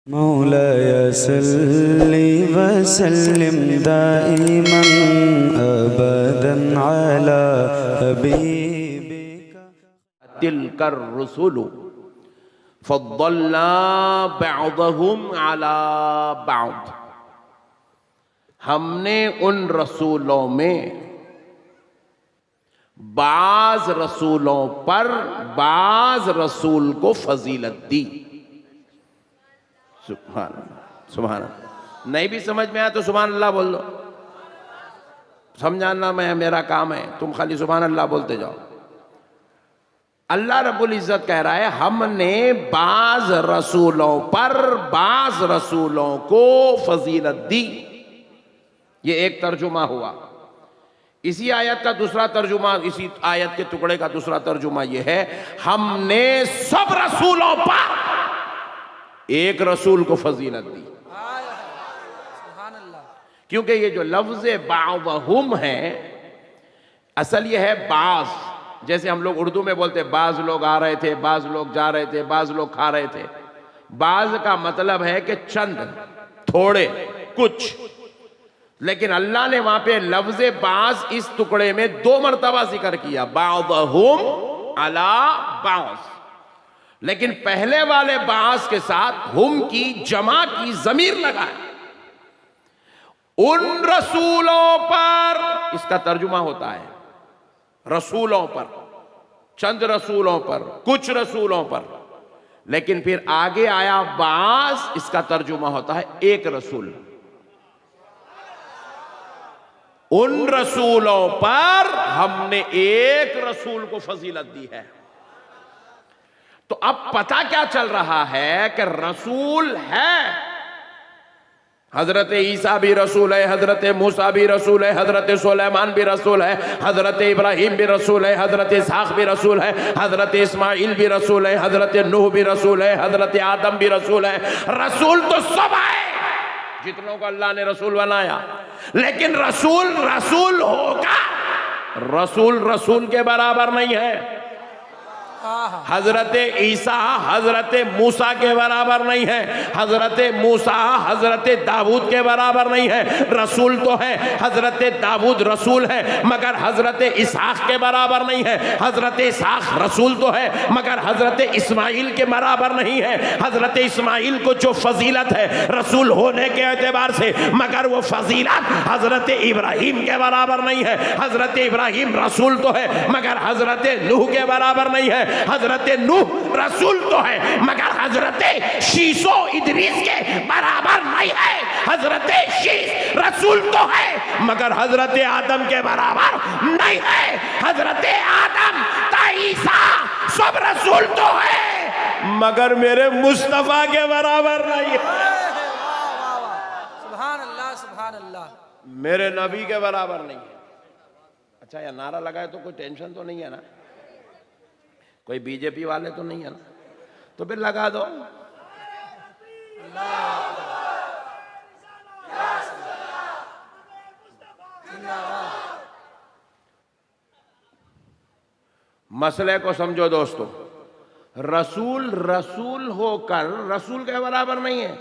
मौलाय सल्लि वसल्लिम दाइमन अबदन अला हबीबिका। तिलकर रुसुलु फद्दलना बअदहुम अला बअद। हमने उन रसूलों में बाज रसूलों पर बाज रसूल को फजीलत दी। सुभान अल्लाह, सुभान अल्लाह। नहीं भी समझ में आया तो सुभान अल्लाह बोल दो। समझाना मैं मेरा काम है, तुम खाली सुभान अल्लाह बोलते जाओ। अल्लाह रब्बुल इज्जत कह रहा है हमने बाज रसूलों पर बाज रसूलों को फजीलत दी। ये एक तर्जुमा हुआ। इसी आयत का दूसरा तर्जुमा, इसी आयत के टुकड़े का दूसरा तर्जुमा ये है हमने सब रसूलों पर एक रसूल को फजीलत दी। क्योंकि ये जो लफ्ज बावहुम है, असल ये है बाज। जैसे हम लोग उर्दू में बोलते बाज लोग आ रहे थे, बाज लोग जा रहे थे, बाज लोग खा रहे थे। बाज का मतलब है कि चंद, थोड़े, कुछ। लेकिन अल्लाह ने वहां पे लफ्ज बाज इस टुकड़े में दो मर्तबा जिक्र किया, बावहुम अला बाज। लेकिन पहले वाले बास के साथ हुम की जमा की जमीर लगाए। उन रसूलों पर, इसका तर्जुमा होता है रसूलों पर, चंद रसूलों पर, कुछ रसूलों पर। लेकिन फिर आगे आया बास, इसका तर्जुमा होता है एक रसूल। उन रसूलों पर हमने एक रसूल को फजीलत दी है। तो अब पता क्या चल रहा है कि रसूल है। हजरत ईसा भी रसूल है, हजरत मूसा भी रसूल है, हजरत सुलेमान भी रसूल है, हजरत इब्राहिम भी रसूल है, हजरत इसहाक भी रसूल है, हजरत इस्माइल भी रसूल है, हजरत नूह भी रसूल है, हजरत आदम भी रसूल है। रसूल तो सब है जितनों को अल्लाह ने रसूल बनाया। लेकिन रसूल रसूल होगा, रसूल रसूल के बराबर नहीं है। हजरत ईसा हजरत मूसा के बराबर नहीं है, हजरत मूसा हजरत दाऊद के बराबर नहीं है। रसूल तो है, हजरत दाऊद रसूल है मगर हजरत इसहाक के बराबर नहीं है। हजरत इसहाक रसूल तो है मगर हजरत इस्माइल के बराबर नहीं है। हजरत इस्माइल को जो फजीलत है रसूल होने के एतबार से, मगर वो फजीलत हजरत इब्राहिम के बराबर नहीं है। हजरत इब्राहिम रसूल तो है मगर हजरत नूह के बराबर नहीं है। हजरत नूह रसूल तो है मगर हजरत शीसो इदरीस के बराबर नहीं है। हजरत शीस रसूल तो है मगर हजरत आदम के बराबर नहीं है। हजरत आदम ईसा सब रसूल तो है मगर मेरे मुस्तफा के बराबर नहीं है। सुभान अल्लाह, सुभान अल्लाह। मेरे नबी के बराबर नहीं है। अच्छा, या नारा लगाए तो कोई टेंशन तो नहीं है ना? कोई बीजेपी वाले तो नहीं है ना? तो फिर लगा दो। मसले को समझो दोस्तों, रसूल रसूल होकर रसूल के बराबर नहीं है।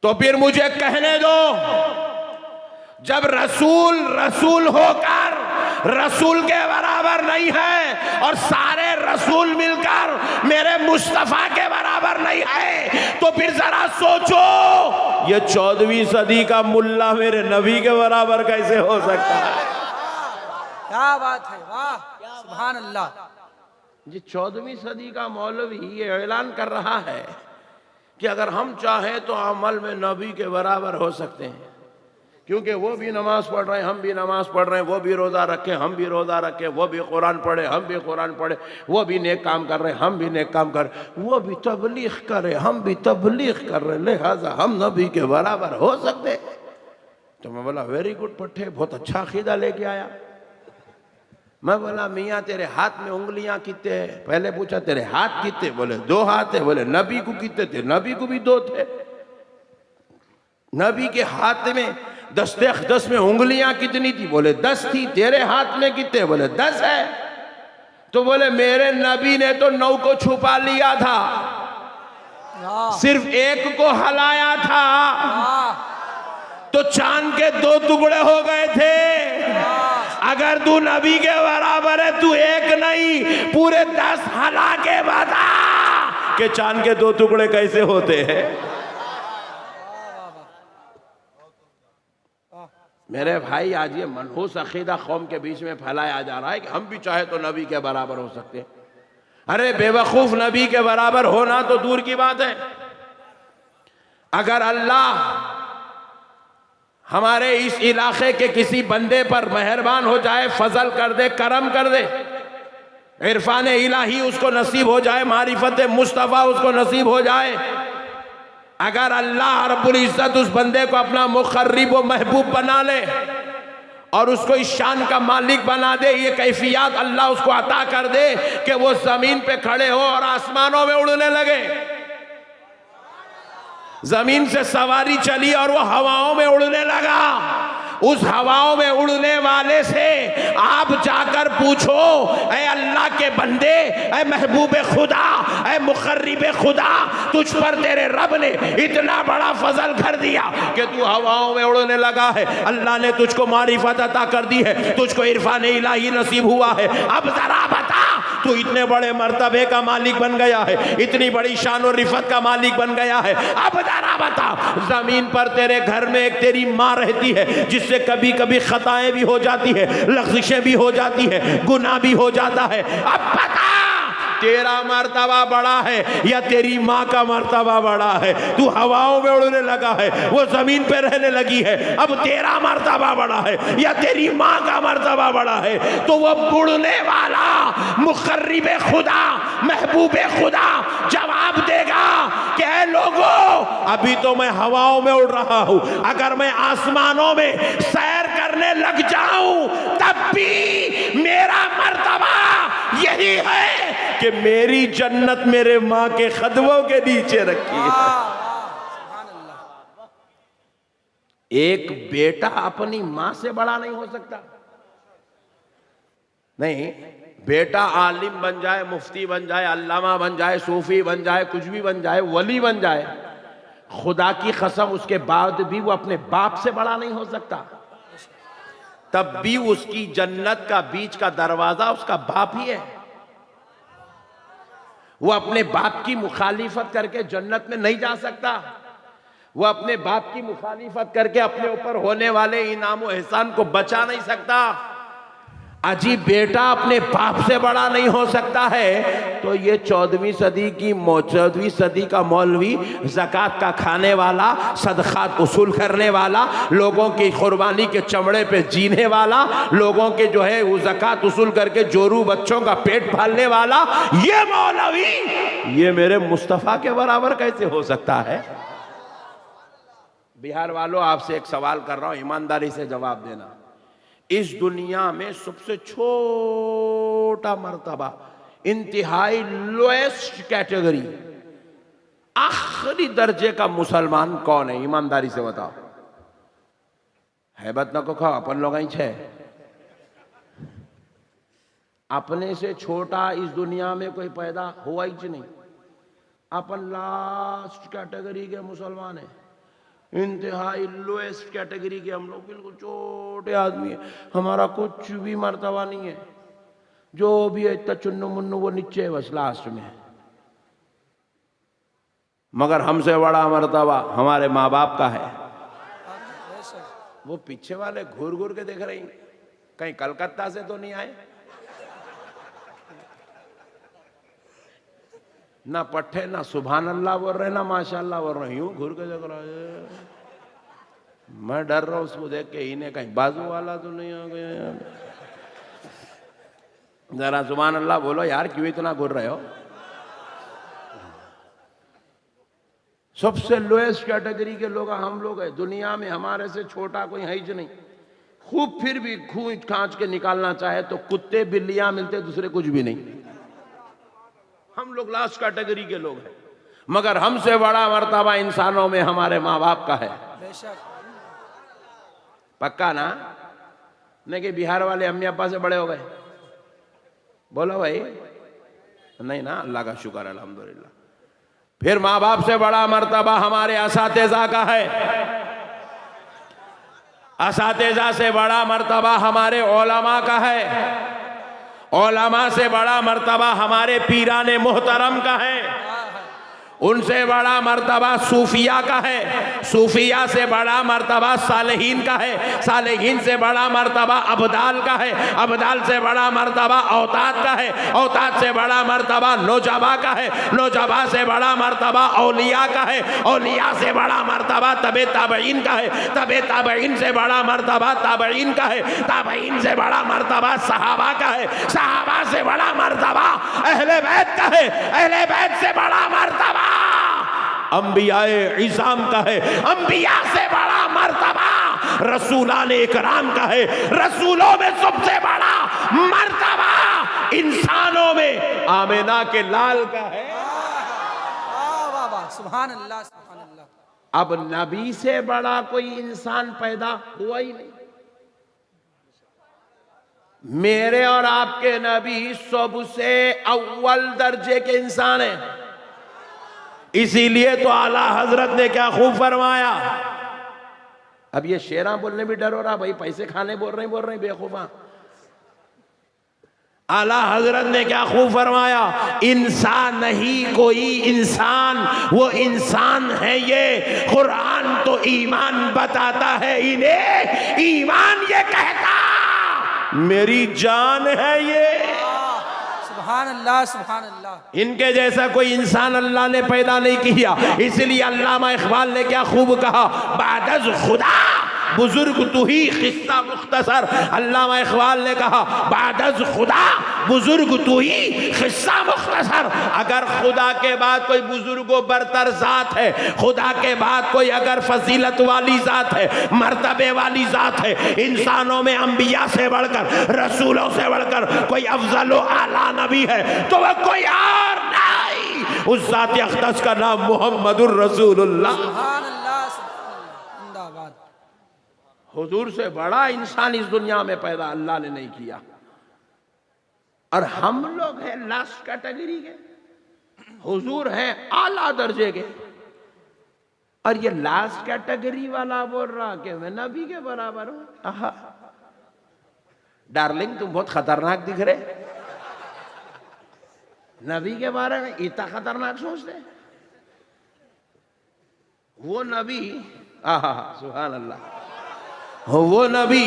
तो फिर मुझे कहने दो, जब रसूल रसूल होकर रसूल के बराबर नहीं है और सारे रसूल मिलकर मेरे मुस्तफा के बराबर नहीं है, तो फिर जरा सोचो ये 14वीं सदी का मुल्ला मेरे नबी के बराबर कैसे हो सकता है? क्या बात है, वाह, सुभान अल्लाह। ये 14वीं सदी का मौलवी ये ऐलान कर रहा है कि अगर हम चाहें तो अमल में नबी के बराबर हो सकते हैं, क्योंकि वो भी नमाज पढ़ रहे हैं, हम भी नमाज पढ़ रहे हैं, वो भी रोज़ा रखे, हम भी रोज़ा रखे, वो भी कुरान पढ़े, हम भी कुरान पढ़े, वो भी नेक काम कर रहे हैं, हम भी नेक काम कर, वो भी तबलीग करे, हम भी तबलीग कर रहे, लिहाजा हम नबी के बराबर हो सकते। तो मैं बोला वेरी गुड पट्टे, बहुत अच्छा अकीदा लेके आया। मैं बोला मियाँ तेरे हाथ में उंगलियां कितने हैं? पहले पूछा तेरे हाथ कितने? बोले 2 हाथ है। बोले नबी को कितने थे? नबी को भी 2 थे। नबी के हाथ में 10 में उंगलियां कितनी थी? बोले 10 थी। तेरे हाथ में कितने? बोले 10 है। तो बोले मेरे नबी ने तो 9 को छुपा लिया था, वाह सिर्फ एक को हलाया था वाह तो चांद के 2 टुकड़े हो गए थे। अगर तू नबी के बराबर है, तू एक नहीं पूरे 10 हला के बता कि चांद के 2 टुकड़े कैसे होते हैं। मेरे भाई, आज ये मनहूस अकीदा कौम के बीच में फैलाया जा रहा है कि हम भी चाहे तो नबी के बराबर हो सकते हैं। अरे बेवकूफ, नबी के बराबर होना तो दूर की बात है। अगर अल्लाह हमारे इस इलाके के किसी बंदे पर मेहरबान हो जाए, फजल कर दे, करम कर दे, इरफान इलाही उसको नसीब हो जाए, मारिफत मुस्तफ़ा उसको नसीब हो जाए, अगर अल्लाह रब्बुल इज्जत उस बंदे को अपना मुक़र्रिब व महबूब बना ले और उसको इस शान का मालिक बना दे, ये कैफियत अल्लाह उसको अता कर दे कि वो जमीन पे खड़े हो और आसमानों में उड़ने लगे। जमीन से सवारी चली और वो हवाओं में उड़ने लगा। उस हवाओं में उड़ने वाले से आप जाकर पूछो, ऐ अल्लाह के बंदे, ऐ महबूब खुदा, ऐ मुक़र्रिब खुदा, तुझ पर तेरे रब ने इतना बड़ा फजल कर दिया कि तू हवाओं में उड़ने लगा है। अल्लाह ने तुझको मारिफत अता कर दी है, तुझको इरफान इलाही नसीब हुआ है। अब जरा बता, तू इतने बड़े मर्तबे का मालिक बन गया है, इतनी बड़ी शान और रिफत का मालिक बन गया है। अब जरा बता, जमीन पर तेरे घर में एक तेरी माँ रहती है जिससे कभी कभी खताएं भी हो जाती है, लग़्ज़िशें भी हो जाती है, गुनाह भी हो जाता है। अब बता, तेरा मर्तबा बड़ा है या तेरी माँ का मर्तबा बड़ा है? तू हवाओं में उड़ने लगा है, वो जमीन पे रहने लगी है। अब तेरा मर्तबा बड़ा है या तेरी माँ का मर्तबा बड़ा है? तो वो उड़ने वाला मुक़र्रिब खुदा, महबूब खुदा जवाब देगा कि ऐ लोगों, अभी तो मैं हवाओं में उड़ रहा हूं, अगर मैं आसमानों में सैर करने लग जाऊं तब भी मेरा मर्तबा यही है कि मेरी जन्नत मेरे माँ के कदमों के नीचे रखी है। एक बेटा अपनी माँ से बड़ा नहीं हो सकता। नहीं, बेटा आलिम बन जाए, मुफ्ती बन जाए, अल्लामा बन जाए, सूफी बन जाए, कुछ भी बन जाए, वली बन जाए, खुदा की कसम उसके बाद भी वो अपने बाप से बड़ा नहीं हो सकता। तब भी उसकी जन्नत का बीच का दरवाजा उसका बाप ही है। वो अपने बाप की मुखालिफत करके जन्नत में नहीं जा सकता। वो अपने बाप की मुखालिफत करके अपने ऊपर होने वाले इनाम और एहसान को बचा नहीं सकता। अजी बेटा अपने बाप से बड़ा नहीं हो सकता है, तो ये 14वीं सदी का मौलवी, ज़कात का खाने वाला, सदक़ात उसूल करने वाला, लोगों की कुर्बानी के चमड़े पे जीने वाला, लोगों के जो है वो ज़कात उसूल करके जोरू बच्चों का पेट पालने वाला, ये मौलवी ये मेरे मुस्तफ़ा के बराबर कैसे हो सकता है? बिहार वालों, आपसे एक सवाल कर रहा हूं, ईमानदारी से जवाब देना। इस दुनिया में सबसे छोटा मर्तबा, इंतहाई लोएस्ट कैटेगरी, आखिरी दर्जे का मुसलमान कौन है? ईमानदारी से बताओ। हैबत न को खाओ, अपन लोग ही छे। अपने से छोटा इस दुनिया में कोई पैदा हुआ ही नहीं। अपन लास्ट कैटेगरी के मुसलमान है, इंतहाई लोएस्ट कैटेगरी के हम लोग, बिल्कुल छोटे आदमी है, हमारा कुछ भी मर्तबा नहीं है। जो भी है इतना चुन्नू मुन्नू वो नीचे है बस लास्ट में। मगर हमसे बड़ा मर्तबा हमारे माँ बाप का है। वो पीछे वाले घूर घूर के देख रहे हैं, कहीं कलकत्ता से तो नहीं आए, ना पट्टे, ना सुभान अल्लाह बोल रहे, ना माशाअल्लाह बोल रहे, यूं घूर के देख रहा है। मैं डर रहा हूं उसको देख के, इन्हें कहीं बाजू वाला तो नहीं आ गया यार। जरा सुभान अल्लाह बोलो यार, क्यों इतना घूर रहे हो? सबसे लोएस्ट कैटेगरी के लोग हम लोग हैं दुनिया में, हमारे से छोटा कोई है ही नहीं। खूब फिर भी खूंच खांच के निकालना चाहे तो कुत्ते बिल्लियां मिलते, दूसरे कुछ भी नहीं। हम लोग लास्ट कैटेगरी के लोग हैं, मगर हमसे बड़ा मर्तबा इंसानों में हमारे माँ बाप का है। पक्का ना? नहीं कि बिहार वाले अम्मी अब्बा से बड़े हो गए? बोलो भाई, नहीं ना? अल्लाह का शुक्र अल्हम्दुलिल्लाह। फिर माँ बाप से बड़ा मर्तबा हमारे असातिज़ा का है। असातिज़ा से बड़ा मर्तबा हमारे उलमा का है। उलमा से बड़ा मर्तबा हमारे पीराने मोहतरम का है। उनसे बड़ा मर्तबा सूफिया का है। सूफिया से बड़ा मर्तबा सालेहीन का है। सालेहीन से बड़ा मर्तबा अबदाल का है। अबदाल से बड़ा मर्तबा औताद का है। औताद से बड़ा मर्तबा नौजबा का है। नौजबा से बड़ा मर्तबा औलिया का है। औलिया से बड़ा मर्तबा तबे ताबईन का है। तबे ताबईन से बड़ा मर्तबा ताबईन का है। ताबईन से बड़ा मर्तबा सहाबा का है। सहाबा से बड़ा मर्तबा अहले बैत का है। अहले बैत से बड़ा मर्तबा अंबियाए इज़ाम का है। अंबिया से बड़ा मर्तबा रसूलाने इकराम का है। रसूलों में सबसे बड़ा मर्तबा इंसानों में आमिना के लाल का है। वाह वाह, सुभान अल्लाह सुभान अल्लाह। अब नबी से बड़ा कोई इंसान पैदा हुआ ही नहीं। मेरे और आपके नबी सबसे अव्वल दर्जे के इंसान हैं। इसीलिए तो आला हजरत ने क्या खूब फरमाया। अब ये शेरा बोलने भी डर हो रहा भाई, पैसे खाने बोल रहे बेखूफा। आला हजरत ने क्या खूब फरमाया, इंसान नहीं कोई इंसान, वो इंसान है ये। कुरान तो ईमान बताता है इन्हें, ईमान ये कहता मेरी जान है ये। सुभान अल्लाह सुभान अल्लाह। इनके जैसा कोई इंसान अल्लाह ने पैदा नहीं किया। इसलिए अल्लामा इकबाल ने क्या खूब कहा, बादज खुदा बुजुर्ग तू ही किस्सा मुख्तसर। अल्लामा इकबाल ने कहा बादज खुदा बुजुर्ग तू ही किस्सा मुख्तसर। अगर खुदा के बाद कोई बुजुर्गो बरतर जात है, खुदा के बाद कोई अगर फजीलत वाली जात है, मर्तबे वाली जात है, इंसानों में अंबिया से बढ़कर, रसूलों से बढ़कर कोई अफजल आला नबी है तो वह कोई और नहीं, उस जात अक़दस का नाम मुहम्मदुर रसूलुल्लाह। सुभान अल्लाह जिंदाबाद। हुजूर से बड़ा इंसान इस दुनिया में पैदा अल्लाह ने नहीं किया। और हम लोग हैं लास्ट कैटेगरी के, हुजूर हैं आला दर्जे के। और ये लास्ट कैटेगरी वाला बोल रहा कि मैं नबी के बराबर हूं। डार्लिंग तुम बहुत खतरनाक दिख रहे, नबी के बारे में इतना खतरनाक सोचते। वो नबी सुभान अल्लाह, वो नबी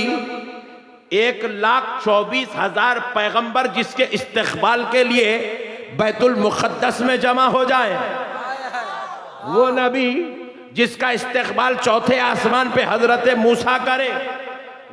1,24,000 पैगंबर जिसके इस्तिक़बाल के लिए बैतुल मुक़द्दस में जमा हो जाए, वो नबी जिसका इस्तिक़बाल चौथे आसमान पे हजरत मूसा करे,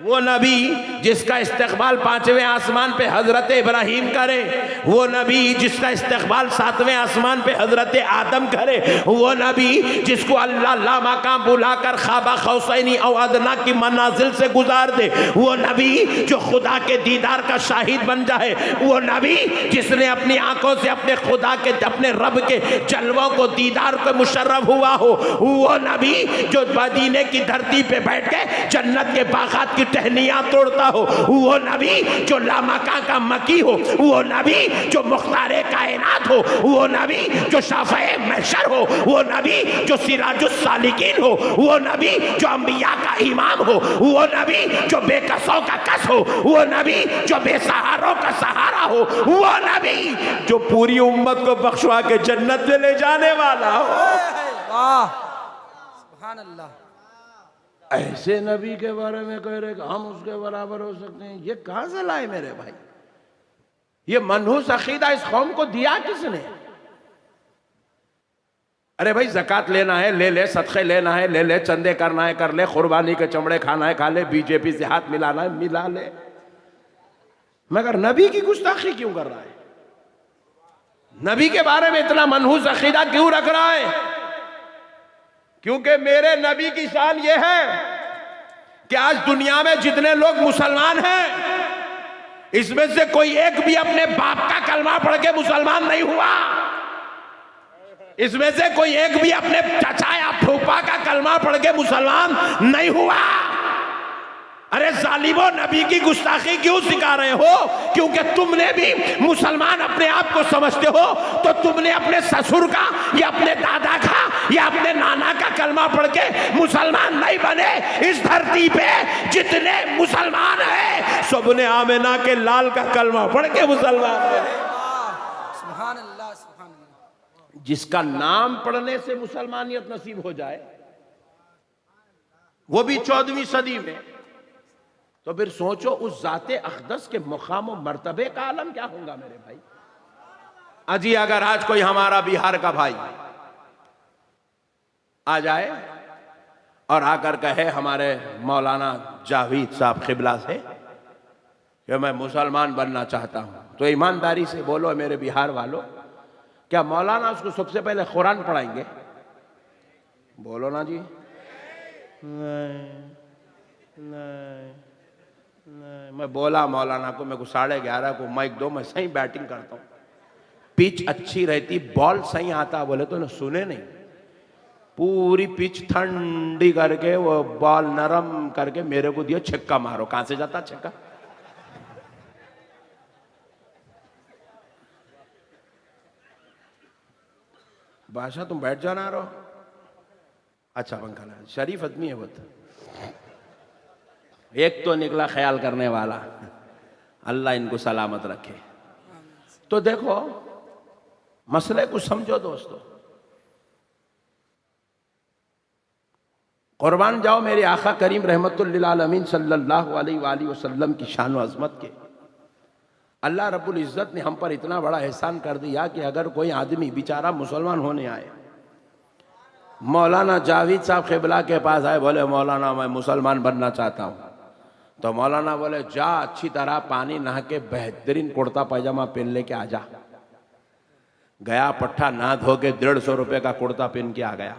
वो नबी जिसका इस्तिक़बाल 5वें आसमान पे हजरत इब्राहीम करे, वो नबी जिसका इस्तिक़बाल 7वें आसमान पे हजरत आदम करे, वो नबी जिसको अल्लाह लामकाम बुलाकर ख़ाबा खौसैनी और अदना की मनाजिल से गुजार दे, वो नबी जो खुदा के दीदार का शाहिद बन जाए, वो नबी जिसने अपनी आंखों से अपने खुदा के, अपने रब के जलवों को दीदार को मुशर्रफ हुआ हो, वो नबी जो मदीने की धरती पे बैठ के जन्नत के बागात की टहनियां तोड़ता हो, वो नबी जो लामका का मकी हो, वो नबी जो मुख्तारे कायनात हो, वो नबी जो शाफ़े महशर हो, वो नबी जो सिराजुस सालिकीन हो, वो नबी जो अंबिया का इमाम हो, वो नबी जो बेकसों का कस हो, वो नबी जो बेसहारों का सहारा हो, वो नबी जो पूरी उम्मत को बख्शवा के जन्नत में ले जाने वाला हो। वाह सुभान अल्लाह। ऐसे नबी के बारे में कह रहे कि हम उसके बराबर हो सकते हैं, ये कहां से लाए मेरे भाई? ये मनहूस अकीदा इस कौम को दिया किसने? अरे भाई ज़कात लेना है ले ले, सदक़े लेना है ले ले, चंदे करना है कर ले, कुर्बानी के चमड़े खाना है खा ले, बीजेपी से हाथ मिलाना है मिला ले, मगर नबी की गुस्ताखी क्यों कर रहा है? नबी के बारे में इतना मनहूस अकीदा क्यों रख रहा है? क्योंकि मेरे नबी की शान ये है कि आज दुनिया में जितने लोग मुसलमान हैं, इसमें से कोई एक भी अपने बाप का कलमा पढ़ के मुसलमान नहीं हुआ। इसमें से कोई एक भी अपने चाचा या फूफा का कलमा पढ़ के मुसलमान नहीं हुआ। अरे जालिमो, नबी की गुस्ताखी क्यों सिखा रहे हो? क्योंकि तुमने भी मुसलमान अपने आप को समझते हो तो तुमने अपने ससुर का या अपने दादा का या अपने नाना का कलमा पढ़ के मुसलमान नहीं बने। इस धरती पे जितने मुसलमान हैं सबने आमिना के लाल का कलमा पढ़ के मुसलमान बने। सुभान अल्लाह, सुभान अल्लाह। जिसका नाम पढ़ने से मुसलमानियत नसीब हो जाए, वो भी 14वीं सदी में, तो फिर सोचो उस जाते अक़दस के मुकाम और मर्तबे का आलम क्या होगा मेरे भाई। अजी अगर आज कोई हमारा बिहार का भाई आ जाए और आकर कहे हमारे मौलाना जावेद साहब क़िबला से कि मैं मुसलमान बनना चाहता हूं, तो ईमानदारी से बोलो मेरे बिहार वालों, क्या मौलाना उसको सबसे पहले कुरान पढ़ाएंगे? बोलो ना जी। नहीं, मैं बोला मौलाना को, मेरे को 11:30 को माइक दो, मैं सही बैटिंग करता हूँ, पिच अच्छी रहती, बॉल सही आता, बोले तो सुने नहीं। पूरी पिच ठंडी करके वो बॉल नरम करके मेरे को दिया, छक्का मारो। कहां से जाता छक्का? बादशाह तुम बैठ जाना रहो। अच्छा पंखा लगा, शरीफ आदमी है वो तो। एक तो निकला ख्याल करने वाला, अल्लाह इनको सलामत रखे। तो देखो मसले को समझो दोस्तों, कुर्बान जाओ मेरे आका करीम रहमतुल लिल आलमीन सल्लल्लाहु अलैहि वसल्लम की शान व अज़मत के। अल्लाह रब्बुल इज़्ज़त ने हम पर इतना बड़ा एहसान कर दिया कि अगर कोई आदमी बेचारा मुसलमान होने आए, मौलाना जावेद साहब क़िबला के पास आए, बोले मौलाना मैं मुसलमान बनना चाहता हूँ, तो मौलाना बोले जा अच्छी तरह पानी नहा के बेहतरीन कुर्ता पैजामा पहन लेके आ जा। गया पट्ठा नहा धो के 150 रुपये का कुर्ता पहन के आ गया।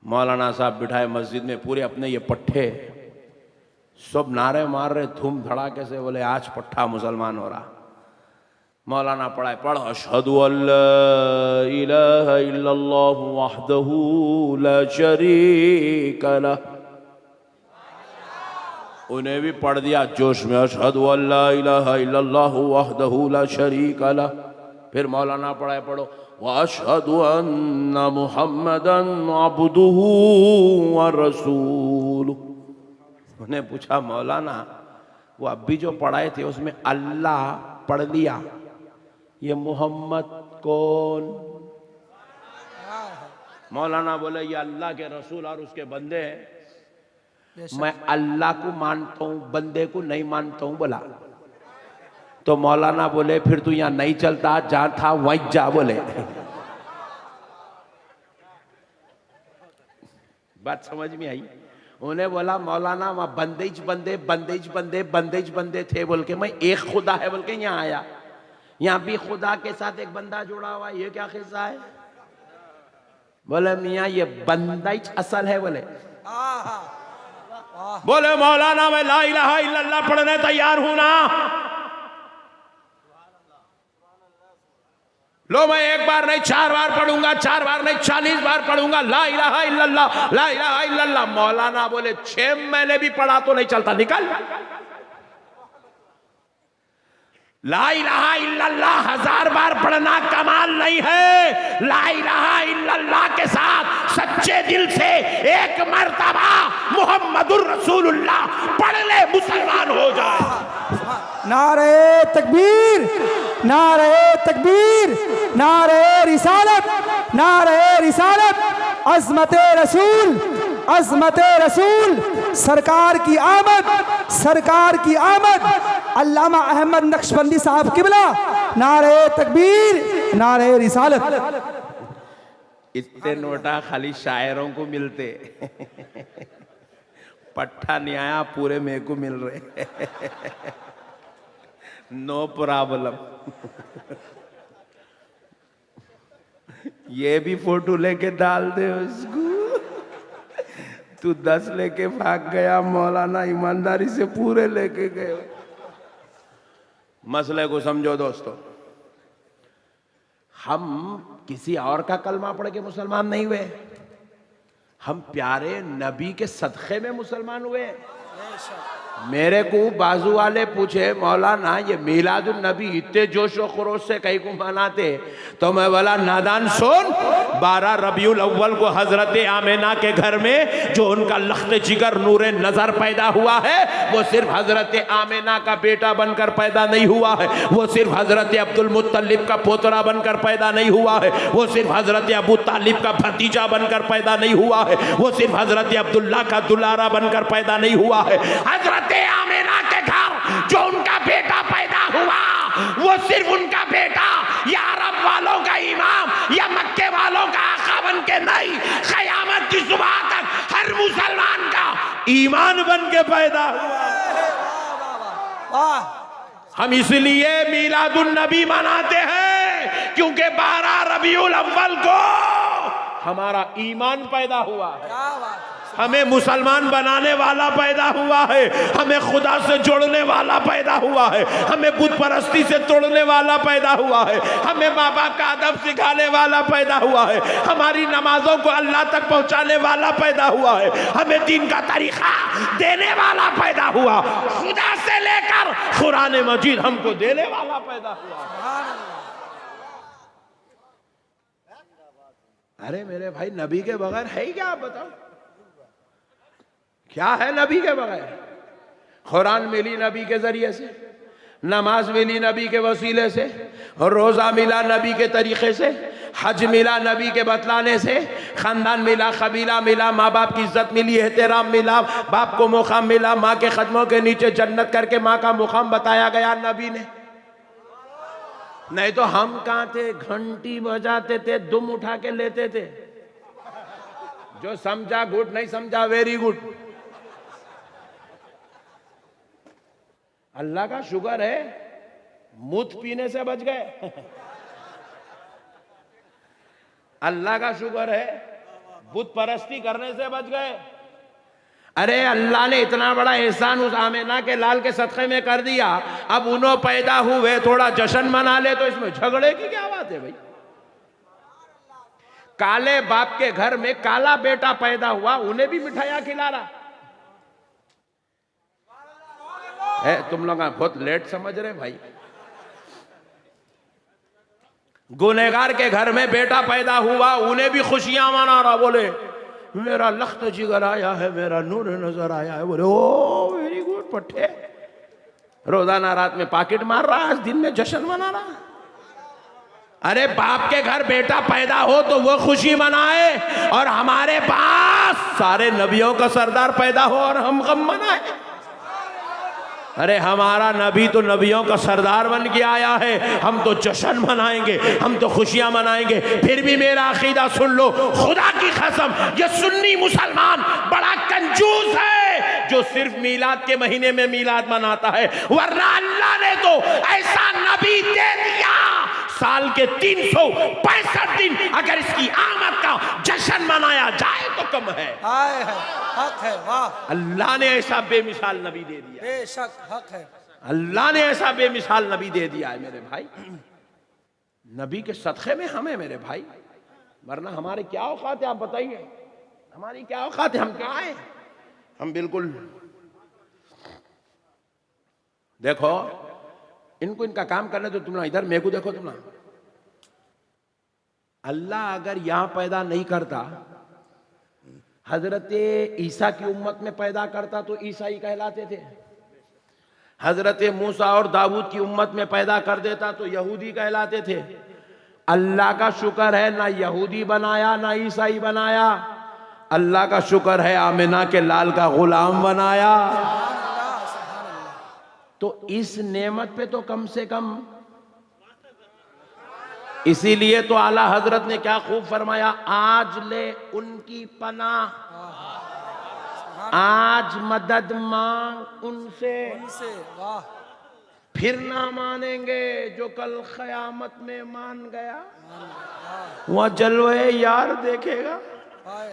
मौलाना साहब बिठाए मस्जिद में, पूरे अपने ये पट्ठे सब नारे मार रहे धूम धड़ाके से, बोले आज पट्ठा मुसलमान हो रहा। मौलाना पढ़ाए, पढ़ अशहदु अल्ला इलाहा इल्लल्लाहु वहदहू ला शरीका लह। उन्हें भी पढ़ दिया जोश में, अशहदु अल्ला इलाहा इल्लल्लाहु वहदहू ला शरीका लह। फिर मौलाना पढ़ाए, पढ़ो वअशहदु अन्ना मुहम्मदन अब्दुहू व रसूलुहू। उन्हें पूछा मौलाना वो अभी जो पढ़ाए थे उसमें अल्लाह पढ़ लिया, ये मोहम्मद कौन? मौलाना बोले ये अल्लाह के रसूल और उसके बंदे हैं। मैं अल्लाह को मानता हूं, बंदे को नहीं मानता हूं बोला। तो मौलाना बोले फिर तू यहां नहीं चलता, जहां था वहीं जा। बोले बात समझ में आई? उन्हें बोला मौलाना वहां बंदेज बंदे बंदेज बंदे बंदेज बंदे थे बोल के, मैं एक खुदा है बोल के यहाँ आया। यहाँ भी खुदा के साथ एक बंदा जुड़ा हुआ, ये क्या किस्सा है? बोले मियाँ ये बंदेज असल है। बोले बोले मौलाना मैं ला इलाहा इल्लल्लाह पढ़ने तैयार हूं ना। लो मैं एक बार नहीं 4 बार पढ़ूंगा, 4 बार नहीं 40 बार पढ़ूंगा, ला इलाहा इल्लल्लाह ला इलाहा इल्लल्लाह। मौलाना बोले 6 महीने भी पढ़ा तो नहीं चलता, निकल। ला इलाहा इल्लल्लाह 1000 बार पढ़ना कमाल नहीं है। ला इलाहा इल्लल्लाह के साथ सच्चे दिल से एक मर्तबा मुहम्मदुर रसूलुल्लाह पढ़ ले, मुसलमान हो जाए। नारे तकबीर, नारे तकबीर, नारे रिसालत, नारे रिसालत, अज़मत रसूल, अज़मत रसूल, सरकार की आमद, सरकार की आमद। अल्लामा अहमद नक्शबंदी साहब क़िबला, नारे तकबीर, नारे रिसालत। इतने नोटा खाली शायरों को मिलते, पट्ठा नहीं आया, पूरे मेरे को मिल रहे। No problem. ये भी फोटो लेके डाल दे उसको। तू 10 लेके भाग गया, मौलाना ईमानदारी से पूरे लेके गए। मसले को समझो दोस्तों, हम किसी और का कलमा पढ़ के मुसलमान नहीं हुए, हम प्यारे नबी के सदक़े में मुसलमान हुए। मेरे को बाजू वाले पूछे मौलाना ये मिलादुन नबी इतने जोश व खरोश से कहीं को मनाते, तो मैं बोला नादान सुन, 12 रबीउल अव्वल को हजरत आमिना के घर में जो उनका लख्त जिगर नूरे नजर पैदा हुआ है, वो सिर्फ हजरत आमिना का बेटा बनकर पैदा नहीं हुआ है, वो सिर्फ हजरत अब्दुल मुत्तलिब का पोतरा बनकर पैदा नहीं हुआ है, वो सिर्फ हजरत अबू तालिब का भतीजा बनकर पैदा नहीं हुआ है, वो सिर्फ हजरत अब्दुल्ला का दुलारा बनकर पैदा नहीं हुआ है। हजरत आमिना के घर जो उनका बेटा पैदा हुआ, वो सिर्फ उनका बेटा या अरब वालों का इमाम या मक्के वालों का आका बन के नहीं, क़यामत की सुबह तक हर मुसलमान का ईमान बन के पैदा हुआ। हम इसलिए मिलादुन नबी मनाते हैं क्योंकि 12 रबीउल अव्वल को हमारा ईमान पैदा हुआ है, हमें मुसलमान बनाने वाला पैदा हुआ है, हमें खुदा से जोड़ने वाला पैदा हुआ है, हमें बुत परस्ती से तोड़ने वाला पैदा हुआ है, हमें माँ बाप का अदब सिखाने वाला पैदा हुआ है, हमारी नमाजों को अल्लाह तक पहुँचाने वाला पैदा हुआ है, हमें दीन का तरीका देने वाला पैदा हुआ, खुदा से लेकर कुरान मजीद हमको देने वाला पैदा हुआ। अरे मेरे भाई, नबी के बगैर है ही क्या? आप बताओ क्या है नबी के बगैर? कुरान मिली नबी के जरिए से, नमाज मिली नबी के वसीले से, और रोज़ा मिला नबी के तरीक़े से, हज मिला नबी के बतलाने से, ख़ानदान मिला, कबीला मिला, माँ बाप की इज़्ज़त मिली, एहतराम मिला, बाप को मुक़ाम मिला, माँ के क़दमों के नीचे जन्नत करके माँ का मुक़ाम बताया गया नबी ने। नहीं तो हम कहाँ थे, घंटी बजाते थे, दुम उठा के लेते थे, जो समझा गुड, नहीं समझा वेरी गुड। अल्लाह का शुक्र है मूत पीने से बच गए, अल्लाह का शुक्र है बुत परस्ती करने से बच गए। अरे अल्लाह ने इतना बड़ा एहसान उस आमिना के लाल के सदक़े में कर दिया, अब उन्हों पैदा हुए, थोड़ा जश्न मना ले तो इसमें झगड़े की क्या बात है भाई? काले बाप के घर में काला बेटा पैदा हुआ, उन्हें भी मिठाइयां खिला रहा है। तुम लोग बहुत लेट समझ रहे भाई। गुनहगार के घर में बेटा पैदा हुआ, उन्हें भी खुशियां मना रहा, बोले मेरा लख्त जिगर आया है, मेरा नूर नजर आया है। बोले ओ वेरी गुड पट्टे, रोजाना रात में पॉकेट मार रहा, आज दिन में जश्न मना रहा। अरे बाप के घर बेटा पैदा हो तो वो खुशी मनाए, और हमारे पास सारे नबियों का सरदार पैदा हो और हम गम मनाए। अरे हमारा नबी तो नबियों का सरदार बन के आया है, हम तो जश्न मनाएंगे, हम तो खुशियां मनाएंगे। फिर भी मेरा अकीदा सुन लो, खुदा की कसम ये सुन्नी मुसलमान बड़ा कंजूस है जो सिर्फ मीलाद के महीने में मीलाद मनाता है, वरना अल्लाह ने तो ऐसा नबी दे दिया, साल के 365 दिन अगर इसकी आमद का जश्न मनाया जाए तो कम है। हक है, वाह। अल्लाह ने ऐसा बेमिसाल नबी दे दिया, बेशक हक है। अल्लाह ने ऐसा बेमिसाल नबी दे दिया है मेरे भाई। नबी के सदक़े में हमें मेरे भाई, वरना हमारे क्या औकात है आप बताइए, हमारी क्या औकात है, हम क्या आए? हम बिल्कुल देखो इनको इनका काम करने तो तुम ना, इधर मेरे को देखो तुम ना। अल्लाह अगर यहां पैदा नहीं करता, हजरत ईसा की उम्मत में पैदा करता तो ईसाई कहलाते थे, हजरत मूसा और दाऊद की उम्मत में पैदा कर देता तो यहूदी कहलाते थे। अल्लाह का शुक्र है ना यहूदी बनाया ना ईसाई बनाया, अल्लाह का शुक्र है आमिना के लाल का गुलाम बनाया। तो इस नेमत पे तो कम से कम, इसीलिए तो आला हजरत ने क्या खूब फरमाया, आज ले उनकी पनाह, आज मदद मांग उनसे, वाह। फिर ना मानेंगे जो कल क़यामत में मान गया, वह जलवे यार देखेगा,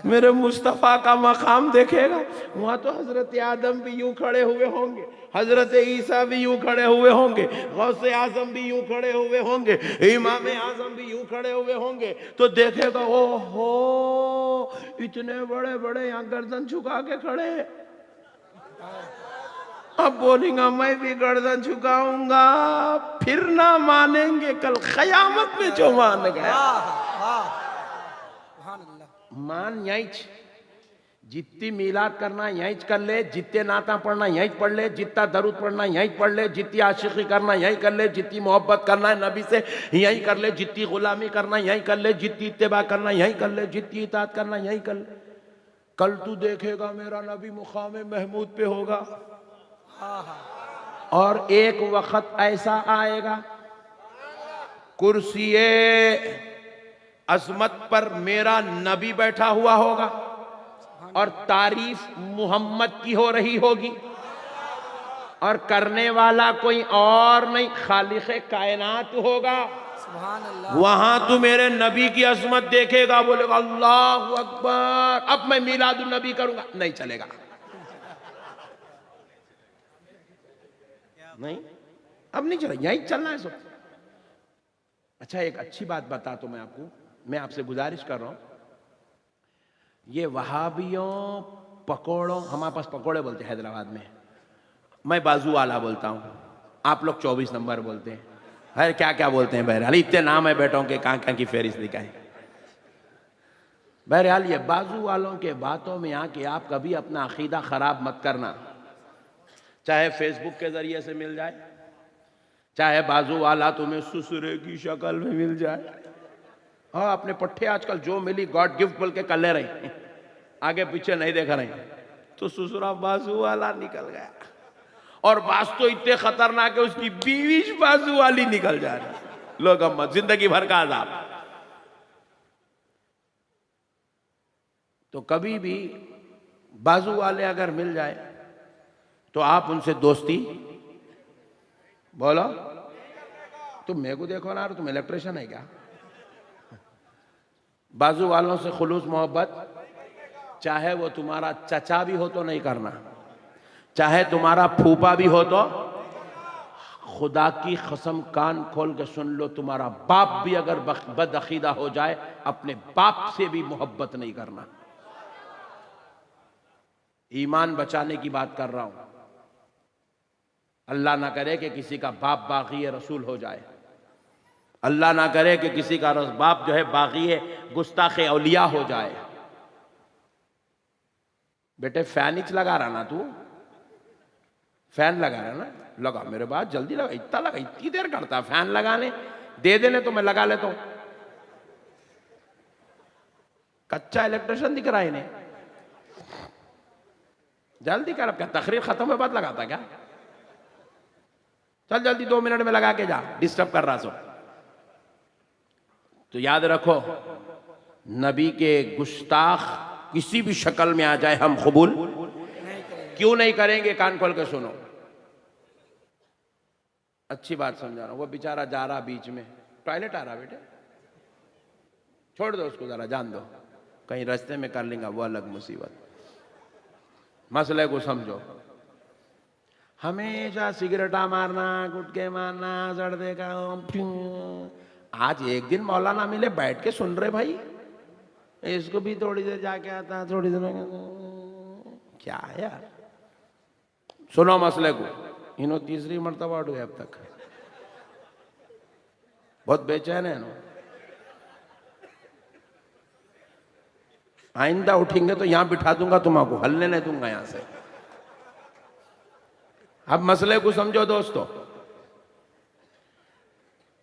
मेरे मुस्तफ़ा का मकाम देखेगा। वहां तो हजरत आदम भी यूं खड़े हुए होंगे, हजरत ईसा भी यूं खड़े हुए होंगे, गौसे आजम भी यूं खड़े हुए होंगे, इमाम आजम भी यूं खड़े हुए होंगे, तो देखेगा ओहो इतने बड़े बड़े यहाँ गर्दन झुका के खड़े। अब बोलेगा मैं भी गर्दन झुकाऊंगा, फिर ना मानेंगे, कल क़यामत में जो मान गए। मान यहीं, जितनी मिलाद करना यहीं कर ले, जितने नाता पढ़ना यहीं पढ़ ले, जितना दरूद पढ़ना यहीं पढ़ ले, जितनी आशिकी करना यहीं कर ले, जितनी मोहब्बत करना है नबी से यहीं कर ले, जितनी गुलामी करना यहीं कर ले, जितनी इत्तिबा करना यहीं कर ले, जितनी इताअत करना यहीं कर ले। कल तू देखेगा मेरा नबी मुकाम महमूद पे होगा। और एक वक्त ऐसा आएगा कुर्सी अजमत पर मेरा नबी बैठा हुआ होगा और तारीफ मोहम्मद की हो रही होगी, और करने वाला कोई और नहीं खालिक़े कायनात होगा। सुभान अल्लाह। वहां तू मेरे नबी की अजमत देखेगा, बोलेगा अल्लाहु अकबर, अब मैं मिलादुन नबी करूंगा, नहीं चलेगा। नहीं, अब नहीं चलेगा, यही चलना है सब। अच्छा, एक अच्छी बात बता तो मैं आपको, मैं आपसे गुजारिश कर रहा हूं, ये वहाबियों पकोड़ों, हमारे पास पकोड़े बोलते हैं हैदराबाद में, मैं बाजू वाला बोलता हूं, आप लोग 24 नंबर बोलते हैं, अरे क्या क्या बोलते हैं, बहरहाल इतने नाम है बेटों के, कहाँ की फेरिस्त दिखाएं। बहरहाल ये बाजू वालों के बातों में आके आप कभी अपना अकीदा खराब मत करना, चाहे फेसबुक के जरिए से मिल जाए, चाहे बाजू वाला तुम्हें ससुरे की शक्ल में मिल जाए। हाँ, अपने पट्टे आजकल जो मिली गॉड गिफ्ट बोल के कर ले रहे, आगे पीछे नहीं देख रहे, तो ससुरा बाजू वाला निकल गया। और बास तो इतने खतरनाक है, उसकी बीवी बाजू वाली निकल जा रही। लोग अम्मत, जिंदगी भर का अजाब। तो कभी भी बाजू वाले अगर मिल जाए तो आप उनसे दोस्ती, बोलो तुम मेरे को देखो ना, तुम इलेक्ट्रिशियन है क्या? बाजू वालों से खुलूस मोहब्बत, चाहे वो तुम्हारा चचा भी हो तो नहीं करना, चाहे तुम्हारा फूफा भी हो तो, खुदा की कसम कान खोल के सुन लो, तुम्हारा बाप भी अगर बदअकीदा हो जाए, अपने बाप से भी मोहब्बत नहीं करना। ईमान बचाने की बात कर रहा हूं। अल्लाह ना करे कि किसी का बाप बागी रसूल हो जाए, अल्लाह ना करे कि किसी का बाप जो है बागी गुस्ताखे औलिया हो जाए। बेटे फैनिक्स लगा रहा ना, तू फैन लगा रहा ना, लगा मेरे बात जल्दी लगा, इतना लगा, इतनी देर करता फैन लगाने, दे देने तो मैं लगा लेता हूं। कच्चा इलेक्ट्रिशियन दिख रहा है इन्हें, जल्दी कर, अब क्या तकरीर खत्म हुए बाद लगाता क्या? चल जल्दी 2 मिनट में लगा के जा, डिस्टर्ब कर रहा सो। तो याद रखो, नबी के गुस्ताख किसी भी शक्ल में आ जाए हम कबूल क्यों नहीं करेंगे? कान खोल के सुनो, अच्छी बात समझा रहा हूं। वो बेचारा जा रहा बीच में, टॉयलेट आ रहा, बेटे छोड़ दो उसको, जरा जान दो, कहीं रास्ते में कर लेंगे वो अलग मुसीबत। मसले को समझो, हमेशा सिगरेटा मारना, गुटके मारना, सड़दे का, आज एक दिन मौलाना मिले, बैठ के सुन रहे भाई, इसको भी थोड़ी देर जाके आता, थोड़ी देर क्या है यार। सुनो मसले को, इन्हों तीसरी मर्तबा उठ गए अब तक, बहुत बेचैन है इन्हों। आइंदा उठेंगे तो यहां बिठा दूंगा, तुम्हारा हलने नहीं दूंगा यहां से। अब मसले को समझो दोस्तों,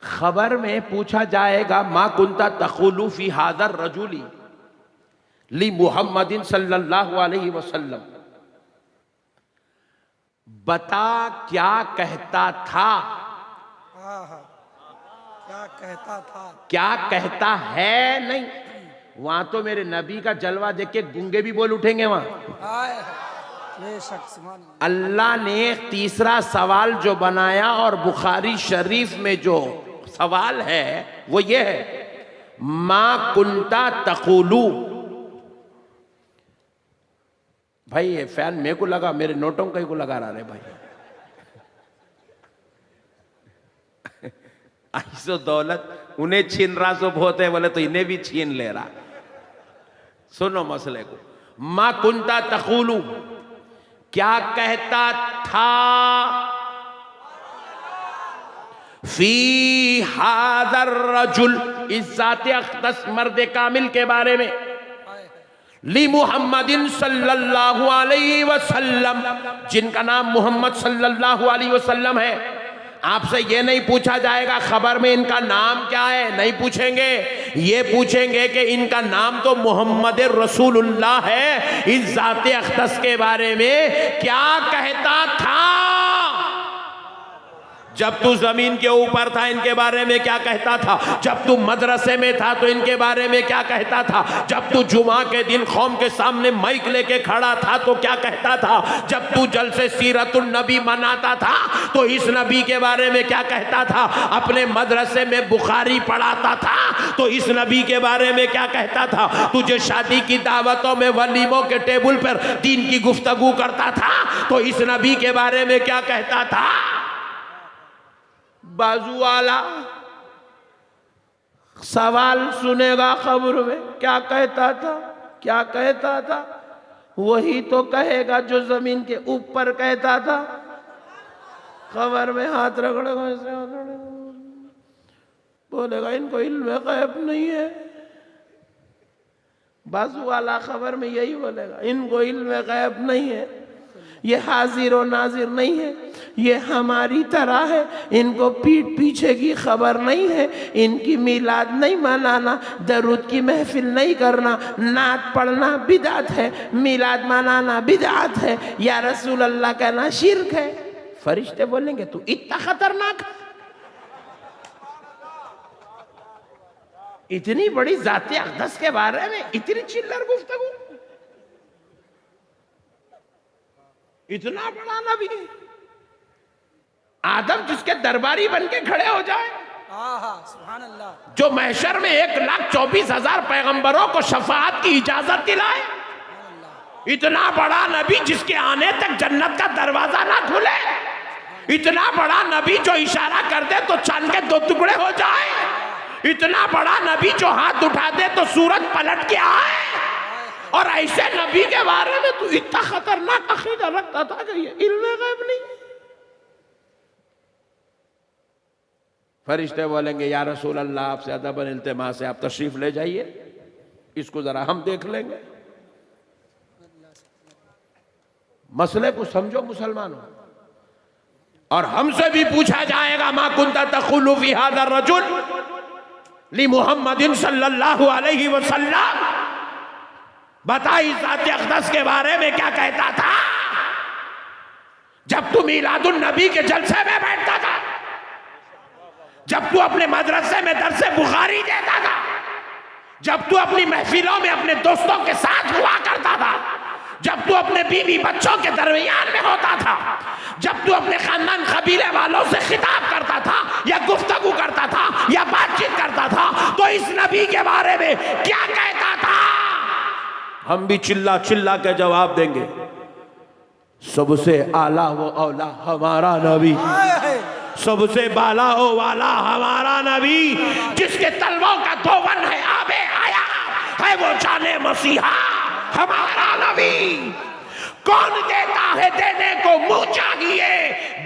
खबर में पूछा जाएगा मा कुंता तक़ूलु फी हाज़र रजुली ली मुहम्मदिन सल्लल्लाहु अलैहि वसल्लम, बता क्या कहता था, क्या कहता था, क्या कहता है नहीं। वहां तो मेरे नबी का जलवा देख के गूंगे भी बोल उठेंगे वहां। अल्लाह ने तीसरा सवाल जो बनाया और बुखारी शरीफ में जो सवाल है वो ये है, मा कुंता तक़ूलु। भाई ये फैन मेरे को लगा, मेरे नोटों कहीं को लगा रहा है भाई। ऐसो दौलत उन्हें छीन रहा सो बहुत है, बोले तो इन्हें भी छीन ले रहा। सुनो मसले को, मा कुंता तक़ूलु, क्या कहता था? फी हादर रजुल, इस जाते अख्तस मर्द कामिल के बारे में, ली मुहम्मदिन सल्लल्लाहु अलैहि वसल्लम, जिनका नाम मोहम्मद सल्लल्लाहु अलैहि वसल्लम है। आपसे ये नहीं पूछा जाएगा खबर में इनका नाम क्या है, नहीं पूछेंगे। ये पूछेंगे कि इनका नाम तो मोहम्मद रसूलुल्लाह है, इस जाते अख्तस के बारे में क्या कहता था? जब तू जमीन के ऊपर था इनके बारे में क्या कहता था? जब तू मदरसे में था तो इनके बारे में क्या कहता था? जब तू जुमा के दिन कौम के सामने माइक लेके खड़ा था तो क्या कहता था? जब तू जलसे सीरतुन नबी मनाता था तो इस नबी के बारे में क्या कहता था? अपने मदरसे में बुखारी पढ़ाता था तो इस नबी के बारे में क्या कहता था? तुझे शादी की दावतों में वलीमों के टेबल पर दीन की गुफ्तगू करता था तो इस नबी के बारे में क्या कहता था? बाजू वाला सवाल सुनेगा खबर में, क्या कहता था? क्या कहता था? वही तो कहेगा जो जमीन के ऊपर कहता था। खबर में हाथ रगड़ेगा, ऐसे बोलेगा इनको इल्म गैब नहीं है। बाजू वाला खबर में यही बोलेगा, इनको इल्म गैब नहीं है, ये हाजिर और नाजिर नहीं है, ये हमारी तरह है, इनको पीठ पीछे की खबर नहीं है, इनकी मिलाद नहीं मनाना, दरूद की महफिल नहीं करना, नात पढ़ना बिदात है, मिलाद मनाना बिदात है, या रसूल अल्लाह कहना शिर्क है। फरिश्ते बोलेंगे तू इतना खतरनाक, इतनी बड़ी जाते अक़दस के बारे में इतनी चिल्लर गुफ्तगू, इतना बड़ा नबी, आदम जिसके दरबारी बन के खड़े हो जाए, सुभान अल्लाह, जो महशर में 1,24,000 पैगंबरों को शफाअत की इजाजत दिलाए, इतना बड़ा नबी जिसके आने तक जन्नत का दरवाजा ना खुले, इतना बड़ा नबी जो इशारा कर दे तो चांद के 2 टुकड़े हो जाए, इतना बड़ा नबी जो हाथ उठा दे तो सूरज पलट के आए, और ऐसे नबी के बारे में तू इतना खतरनाक अकीदा रखता था कि ये इल्म गैब नहीं। फरिश्ते बोलेंगे या रसूल अल्लाह आपसे अदबन इल्तिमा से आप तशरीफ ले जाइए, इसको जरा हम देख लेंगे। मसले को समझो मुसलमानों, और हमसे भी पूछा जाएगा मा कुंता तक़ुलु फी हाज़ा रजुल ली मुहम्मदिन सल्लल्लाहु अलैहि वसल्लम, बता इस जाते अक़दस के बारे में क्या कहता था? जब तू मीलादुन नबी के जलसे में बैठता था, जब तू अपने मदरसे में दरसे बुखारी देता था, जब तू अपनी महफिलों में अपने दोस्तों के साथ हुआ करता था, जब तू अपने बीवी बच्चों के दरमियान में होता था, जब तू अपने खानदान कबीले वालों से खिताब करता था या गुफ्तगू करता था या बातचीत करता था, तो इस नबी के बारे में क्या कहता था? हम भी चिल्ला चिल्ला के जवाब देंगे, सबसे आला वो औला हमारा नबी, सबसे बाला ओ वाला हमारा नबी, जिसके तलवों का धोवन है आबे आया है वो जाने मसीहा हमारा नबी। कौन देता है देने को मुंह चाहिए,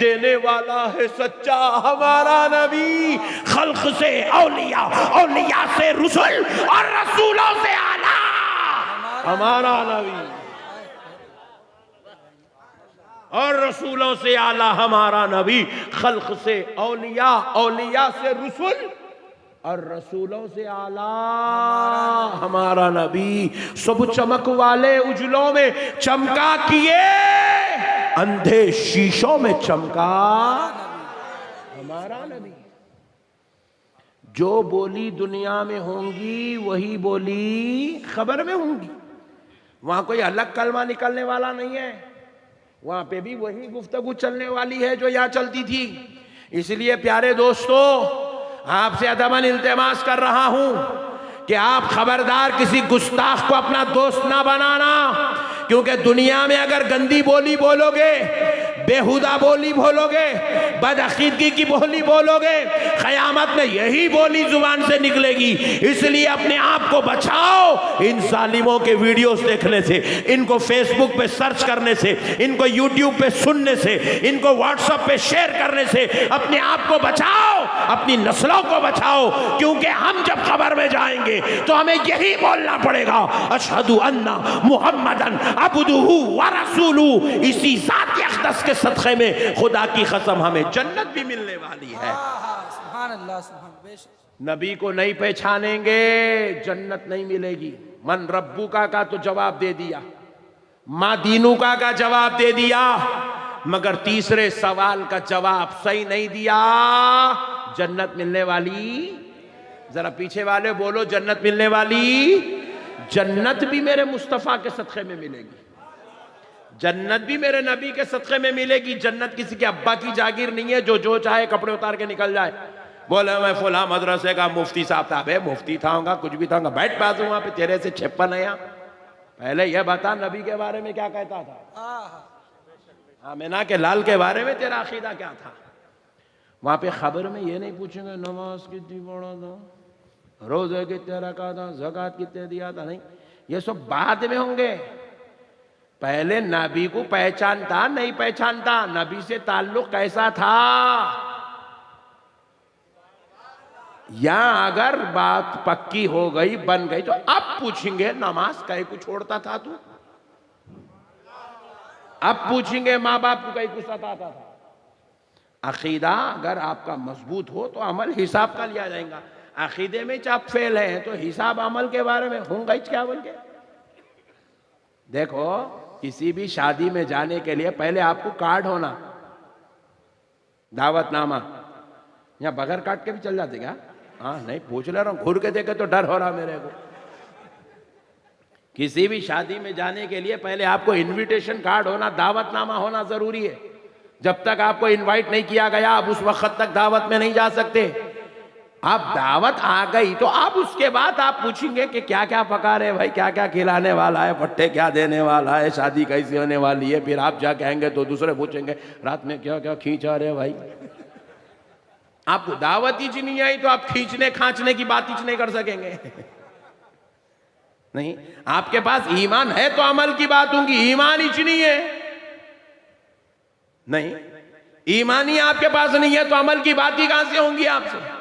देने वाला है सच्चा हमारा नबी। खल्क से औलिया, औलिया से रसूल और रसूलों से आला हमारा नबी, और रसूलों से आला हमारा नबी। खल्क से औलिया, औलिया से रसूल और रसूलों से आला हमारा नबी। सब चमक वाले उजलों में चमका किए, अंधे शीशों में चमका हमारा नबी। जो बोली दुनिया में होंगी वही बोली खबर में होंगी, वहां कोई अलग कलमा निकलने वाला नहीं है, वहां पे भी वही गुफ्तगू चलने वाली है जो यहां चलती थी। इसलिए प्यारे दोस्तों, आपसे अदबन इल्तिमास कर रहा हूं कि आप खबरदार किसी गुस्ताख को अपना दोस्त ना बनाना, क्योंकि दुनिया में अगर गंदी बोली बोलोगे, बेहुदा बोली बोलोगे, बदअकीदगी की बोली बोलोगे, क़यामत में यही बोली जुबान से निकलेगी। इसलिए अपने आप को बचाओ, इन जालिमों के वीडियोस देखने से, इनको फेसबुक पे सर्च करने से, इनको यूट्यूब पे सुनने से, इनको व्हाट्सएप पे शेयर करने से अपने आप को बचाओ, अपनी नस्लों को बचाओ। क्योंकि हम जब कब्र में जाएंगे तो हमें यही बोलना पड़ेगा, अशहदु अन्ना मुहम्मदन अब्दुहु व रसूलुहु। इसी ज़ात अक़दस के सदक़े में खुदा की कसम हमें जन्नत भी मिलने वाली है। सुभान अल्लाह, सुभान बेशक। नबी को नहीं पहचानेंगे जन्नत नहीं मिलेगी। मन रब्बुका का तो जवाब दे दिया, माँ दीनुका का जवाब दे दिया, मगर तीसरे सवाल का जवाब सही नहीं दिया। जन्नत मिलने वाली, जरा पीछे वाले बोलो, जन्नत मिलने वाली। जन्नत भी मेरे मुस्तफ़ा के सदक़े में मिलेगी, जन्नत भी मेरे नबी के सदक़े में मिलेगी। जन्नत किसी के अब्बा की जागीर नहीं है जो चाहे कपड़े उतार के निकल जाए, बोले मैं फुला मदरसे का मुफ्ती साहब था। बे मुफ्ती था होगा, कुछ भी था होगा, बैठ बाजू वहां पे, तेरे से 56 है। पहले यह बता नबी के बारे में क्या कहता था, आमिना के लाल के बारे में तेरा अकीदा क्या था। वहां पे खबर में ये नहीं पूछेंगे नमाज कितनी पढ़ा था, रोजे कितने रखा था, ज़कात कितने दिया था, नहीं, ये सब बाद में होंगे। पहले नबी को पहचानता नहीं पहचानता, नबी से ताल्लुक कैसा था। या अगर बात पक्की हो गई, बन गई, तो अब पूछेंगे नमाज कहीं को छोड़ता था तू, अब पूछेंगे माँ बाप को कहीं को सताता था। अकीदा अगर आपका मजबूत हो तो अमल हिसाब का लिया जाएगा। अकीदे में आप फेल हैं तो हिसाब अमल के बारे में होंगे क्या बोल के। देखो किसी भी शादी में जाने के लिए पहले आपको कार्ड होना, दावतनामा। यहाँ बगैर कार्ड के भी चल जाते क्या? हाँ नहीं, पूछ ले रहा हूँ, घूर के देखे तो डर हो रहा मेरे को। किसी भी शादी में जाने के लिए पहले आपको इनविटेशन कार्ड होना, दावतनामा होना जरूरी है। जब तक आपको इनवाइट नहीं किया गया आप उस वक्त तक दावत में नहीं जा सकते। आप दावत आ गई तो आप उसके बाद आप पूछेंगे कि क्या क्या पका रहे भाई, क्या क्या खिलाने वाला है, पट्टे क्या देने वाला है, शादी कैसी होने वाली है। फिर आप जा कहेंगे तो दूसरे पूछेंगे रात में क्या क्या खींचा रहे भाई। आपको दावत ही नहीं आई तो आप खींचने खांचने की बात ही नहीं कर सकेंगे। नहीं, आपके पास ईमान है तो अमल की बात होगी, ईमान ही नहीं है, नहीं ईमान ही आपके पास नहीं है तो अमल की बात ही कहां से होंगी आपसे।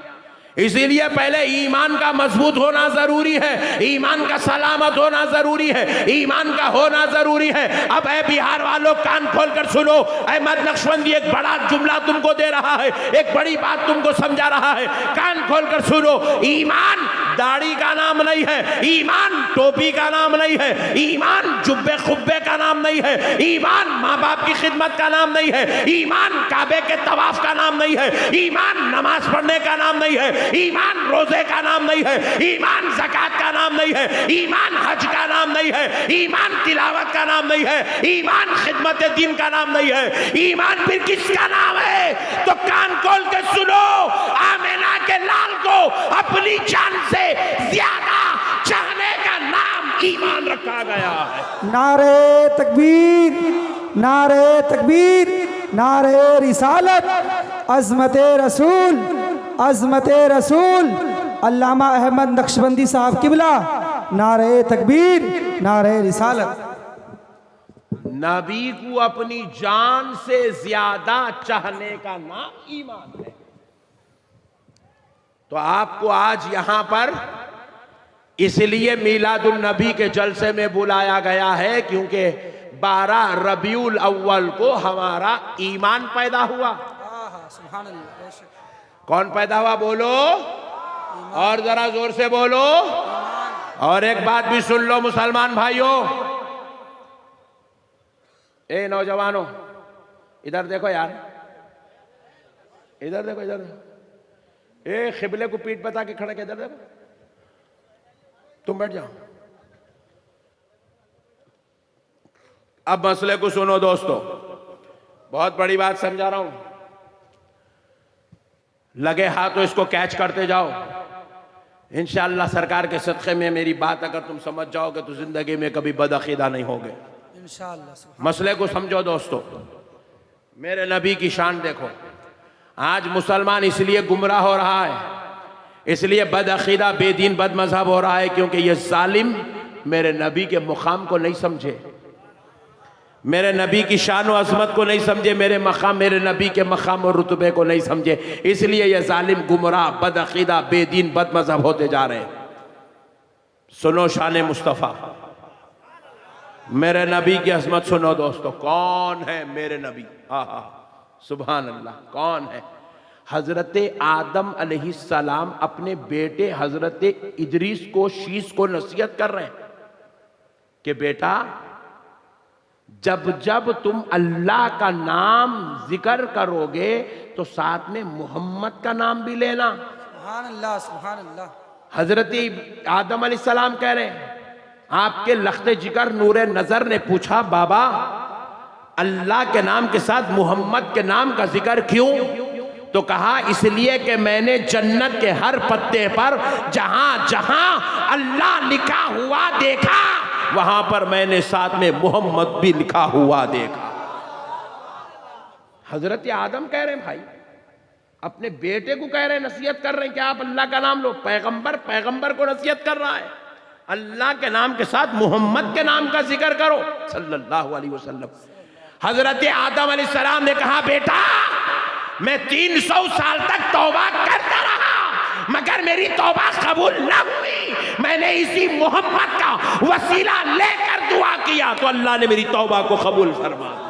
इसीलिए पहले ईमान का मजबूत होना जरूरी है, ईमान का सलामत होना जरूरी है, ईमान का होना जरूरी है। अब ऐ बिहार वालों कान खोलकर सुनो, अहमद नक्शबंदी एक बड़ा जुमला तुमको दे रहा है, एक बड़ी बात तुमको समझा रहा है, कान खोलकर सुनो। ईमान दाढ़ी का नाम नहीं है, ईमान टोपी का नाम नहीं है, ईमान जुब्बे खुब्बे का नाम नहीं है, ईमान माँ बाप की खिदमत का नाम नहीं है, ईमान काबे के तवाफ का नाम नहीं है, ईमान नमाज पढ़ने का नाम नहीं है, ईमान रोजे का नाम नहीं है, ईमान ज़कात का नाम नहीं है, ईमान हज का नाम नहीं है, ईमान तिलावत का नाम नहीं है, ईमान खिदमत दीन का नाम नहीं है। ईमान फिर किसका नाम है? तो कान खोल के सुनो, आमिना के लाल को अपनी जान से ज्यादा चाहने का नाम ईमान रखा गया है। नारे तकबीर, नारे तकबीर, नारे रिसालत, अज़मते रसूल, अज़मते रसूल। अल्लामा अहमद नक्शबंदी साहब किबला, नारे तकबीर, नारे रिसालत। नबी को अपनी जान से ज्यादा चाहने का नाम ईमान है। तो आपको आज यहां पर इसलिए मिलादुल नबी के जलसे में बुलाया गया है क्योंकि 12 रबीउल अव्वल को हमारा ईमान पैदा हुआ। सुभान अल्लाह। कौन पैदा हुआ बोलो, और जरा जोर से बोलो। और एक बात भी सुन लो मुसलमान भाइयों, ए नौजवानों इधर देखो यार, इधर देखो, इधर ए खिबले को पीठ बता के खड़ा के इधर देखो, तुम बैठ जाओ। अब मसले को सुनो दोस्तों, बहुत बड़ी बात समझा रहा हूं, लगे हाथों इसको कैच करते जाओ। इंशाअल्लाह सरकार के सदक़े में मेरी बात अगर तुम समझ जाओगे तो जिंदगी में कभी बदअक़ीदा नहीं होगे इंशाअल्लाह। मसले को समझो दोस्तों, मेरे नबी की शान देखो। आज मुसलमान इसलिए गुमराह हो रहा है इसलिए बदअकीदा बेदीन बद मजहब हो रहा है, क्योंकि ये जालिम मेरे नबी के मुकाम को नहीं समझे, मेरे नबी की शान व अज़मत को नहीं समझे, मेरे नबी के मकाम और रुतबे को नहीं समझे। इसलिए ये जालिम गुमराह बदअकीदा बेदीन बद मजहब होते जा रहे हैं। सुनो शान मुस्तफ़ा, मेरे नबी की अज़मत सुनो दोस्तों। कौन है मेरे नबी? हाँ हाँ सुभान अल्लाह। कौन है? हजरत आदम अलैहिस्सलाम अपने बेटे हजरत इदरीस को, शीस को नसीहत कर रहे हैं कि बेटा जब जब तुम अल्लाह का नाम जिक्र करोगे तो साथ में मोहम्मद का नाम भी लेना। सुभान अल्लाह, सुभान अल्लाह। हजरत आदम अलैहिस्सलाम कह रहे हैं, आपके लख्ते जिगर नूरे नजर ने पूछा, बाबा अल्लाह के नाम के साथ मोहम्मद के नाम का जिक्र क्यों? तो कहा इसलिए कि मैंने जन्नत के हर पत्ते पर जहां जहां अल्लाह लिखा हुआ देखा, वहां पर मैंने साथ में मोहम्मद भी लिखा हुआ देखा। हजरत आदम कह रहे हैं भाई, अपने बेटे को कह रहे हैं, नसीहत कर रहे हैं कि आप अल्लाह का नाम लो। पैगंबर को नसीहत कर रहा है, अल्लाह के नाम के साथ मोहम्मद के नाम का जिक्र करो सल्लल्लाहु अलैहि वसल्लम। हजरत आदम अलैहिस्सलाम ने कहा, बेटा मैं 300 साल तक तौबा करता रहा मगर मेरी तौबा कबूल न हुई। मैंने इसी मोहम्मद का वसीला लेकर दुआ किया तो अल्लाह ने मेरी तौबा को कबूल फरमा दिया।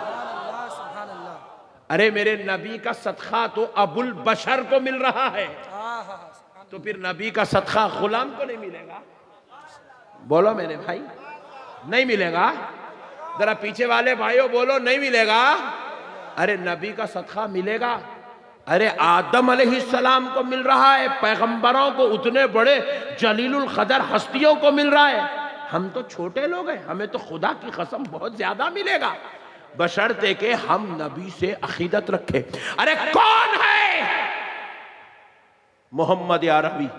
अरे मेरे नबी का सदका तो अबुल बशर को मिल रहा है, तो फिर नबी का सदका गुलाम को नहीं मिलेगा? बोलो मेरे भाई, नहीं मिलेगा? जरा पीछे वाले भाइयों बोलो, नहीं मिलेगा? अरे नबी का सदका मिलेगा। अरे आदम अलैहिस्सलाम को मिल रहा है, पैगंबरों को, उतने बड़े जलीलुल कदर हस्तियों को मिल रहा है। हम तो छोटे लोग हैं, हमें तो खुदा की कसम बहुत ज्यादा मिलेगा, बशर्ते के हम नबी से अकीदत रखें। अरे कौन है मोहम्मद अरबी,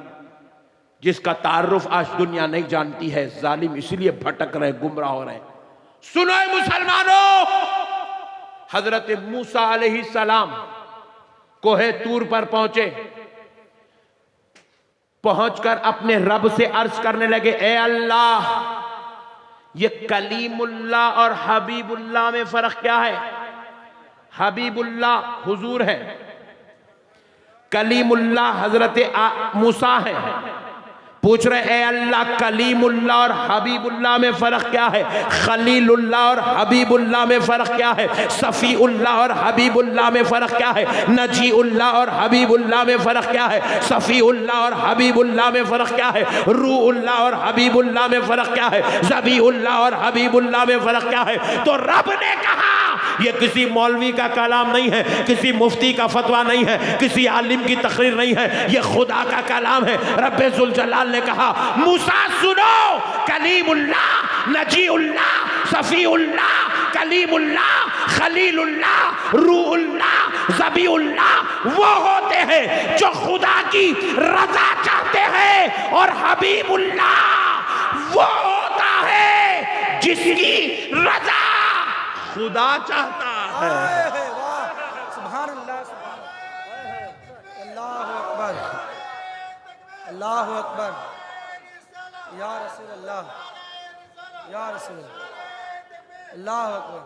जिसका तारुफ आज दुनिया नहीं जानती है? जालिम इसलिए भटक रहे, गुमराह हो रहे। सुनो मुसलमानों, हजरत मूसा अलैहिस्सलाम कोहे तूर पर पहुंचे, पहुंचकर अपने रब से अर्ज करने लगे, ए अल्लाह, ये कलीमुल्लाह और हबीबुल्लाह में फर्क क्या है? हबीबुल्लाह हुजूर है, कलीमुल्लाह हजरत मूसा है। पूछ रहे, ए अल्लाह, कलीमुल्लाह और हबीबुल्लाह में फर्क क्या है? खलीलुल्लाह और हबीबुल्लाह में फर्क क्या है? सफ़ीउल्लाह और हबीबुल्लाह में फर्क क्या है? नजीउल्लाह और हबीबुल्लाह में फर्क क्या है? सफ़ीउल्लाह और हबीबुल्लाह में फर्क क्या है? रूउल्लाह और हबीबुल्लाह में फर्क क्या है? ज़बीउल्लाह और हबीबुल्लाह में फर्क क्या है? तो रब ने कहा, ये किसी मौलवी का कलाम नहीं है, किसी मुफ्ती का फतवा नहीं है, किसी आलिम की तकरीर नहीं है, ये खुदा का कलाम है। रब्बे जुल जलाल ने कहा, मूसा सुनो, कलीमुल्लाह, नजीउल्लाह, सफ़ीउल्लाह, कलीमुल्लाह, खलीलुल्लाह, रूहुल्लाह, ज़बीउल्लाह वो होते हैं जो खुदा की रजा चाहते हैं, और हबीबुल्लाह वो होता है जिसकी रजा खुदा चाहता है। सुभान अल्लाह, सुभान अल्लाह अकबर, अल्लाह अकबर, या रसूल अल्लाह, या रसूल अल्लाह अकबर।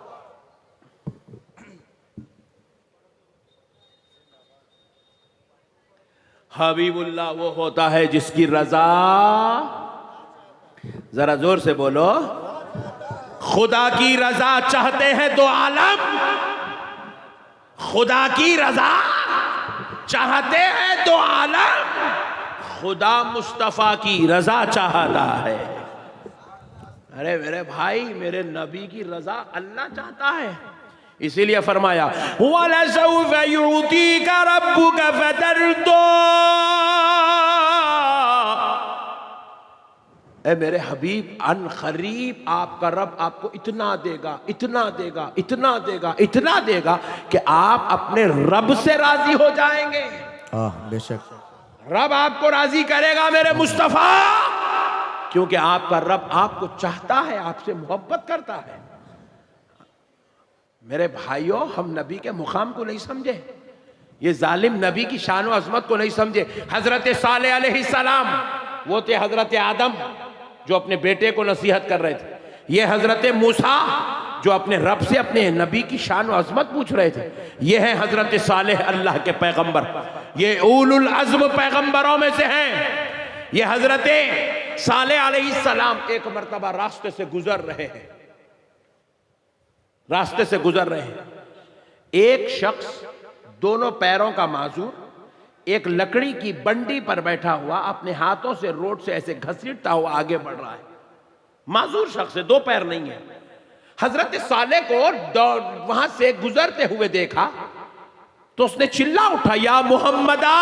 हबीबुल्लाह वो होता है जिसकी रजा, जरा जोर से बोलो, खुदा की रजा चाहते हैं दो आलम, खुदा की रजा चाहते हैं दो आलम, खुदा मुस्तफा की रजा चाहता है। अरे मेरे भाई, मेरे नबी की रजा अल्लाह चाहता है, इसीलिए फरमाया वलसौफ युतीका रब्बुका फतरदा। ए मेरे हबीब, अन करीब आपका रब आपको इतना देगा, इतना देगा, इतना देगा, इतना देगा कि आप अपने रब से राजी हो जाएंगे। बेशक रब आपको राजी करेगा मेरे मुस्तफा, क्योंकि आपका रब आपको चाहता है, आपसे मोहब्बत करता है। मेरे भाइयों, हम नबी के मुकाम को नहीं समझे, ये जालिम नबी की शान व अजमत को नहीं समझे। हजरत सालेह अलैहिस्सलाम वो थे हजरत आदम जो अपने बेटे को नसीहत कर रहे थे। ये हजरत मूसा जो अपने रब से अपने नबी की शान व अजमत पूछ रहे थे। ये है हजरत सालेह अल्लाह के पैगंबर, ये उलुल अज़्म पैगंबरों में से हैं। ये हजरत सालेह अलैहिस्सलाम एक मर्तबा रास्ते से गुजर रहे हैं, रास्ते से गुजर रहे हैं। एक शख्स दोनों पैरों का माजूर एक लकड़ी की बंडी पर बैठा हुआ अपने हाथों से रोड से ऐसे घसीटता हुआ आगे बढ़ रहा है। माजूर शख्स है, दो पैर नहीं है। हजरत सालेह को वहां से गुजरते हुए देखा तो उसने चिल्ला उठा, या मुहम्मदा,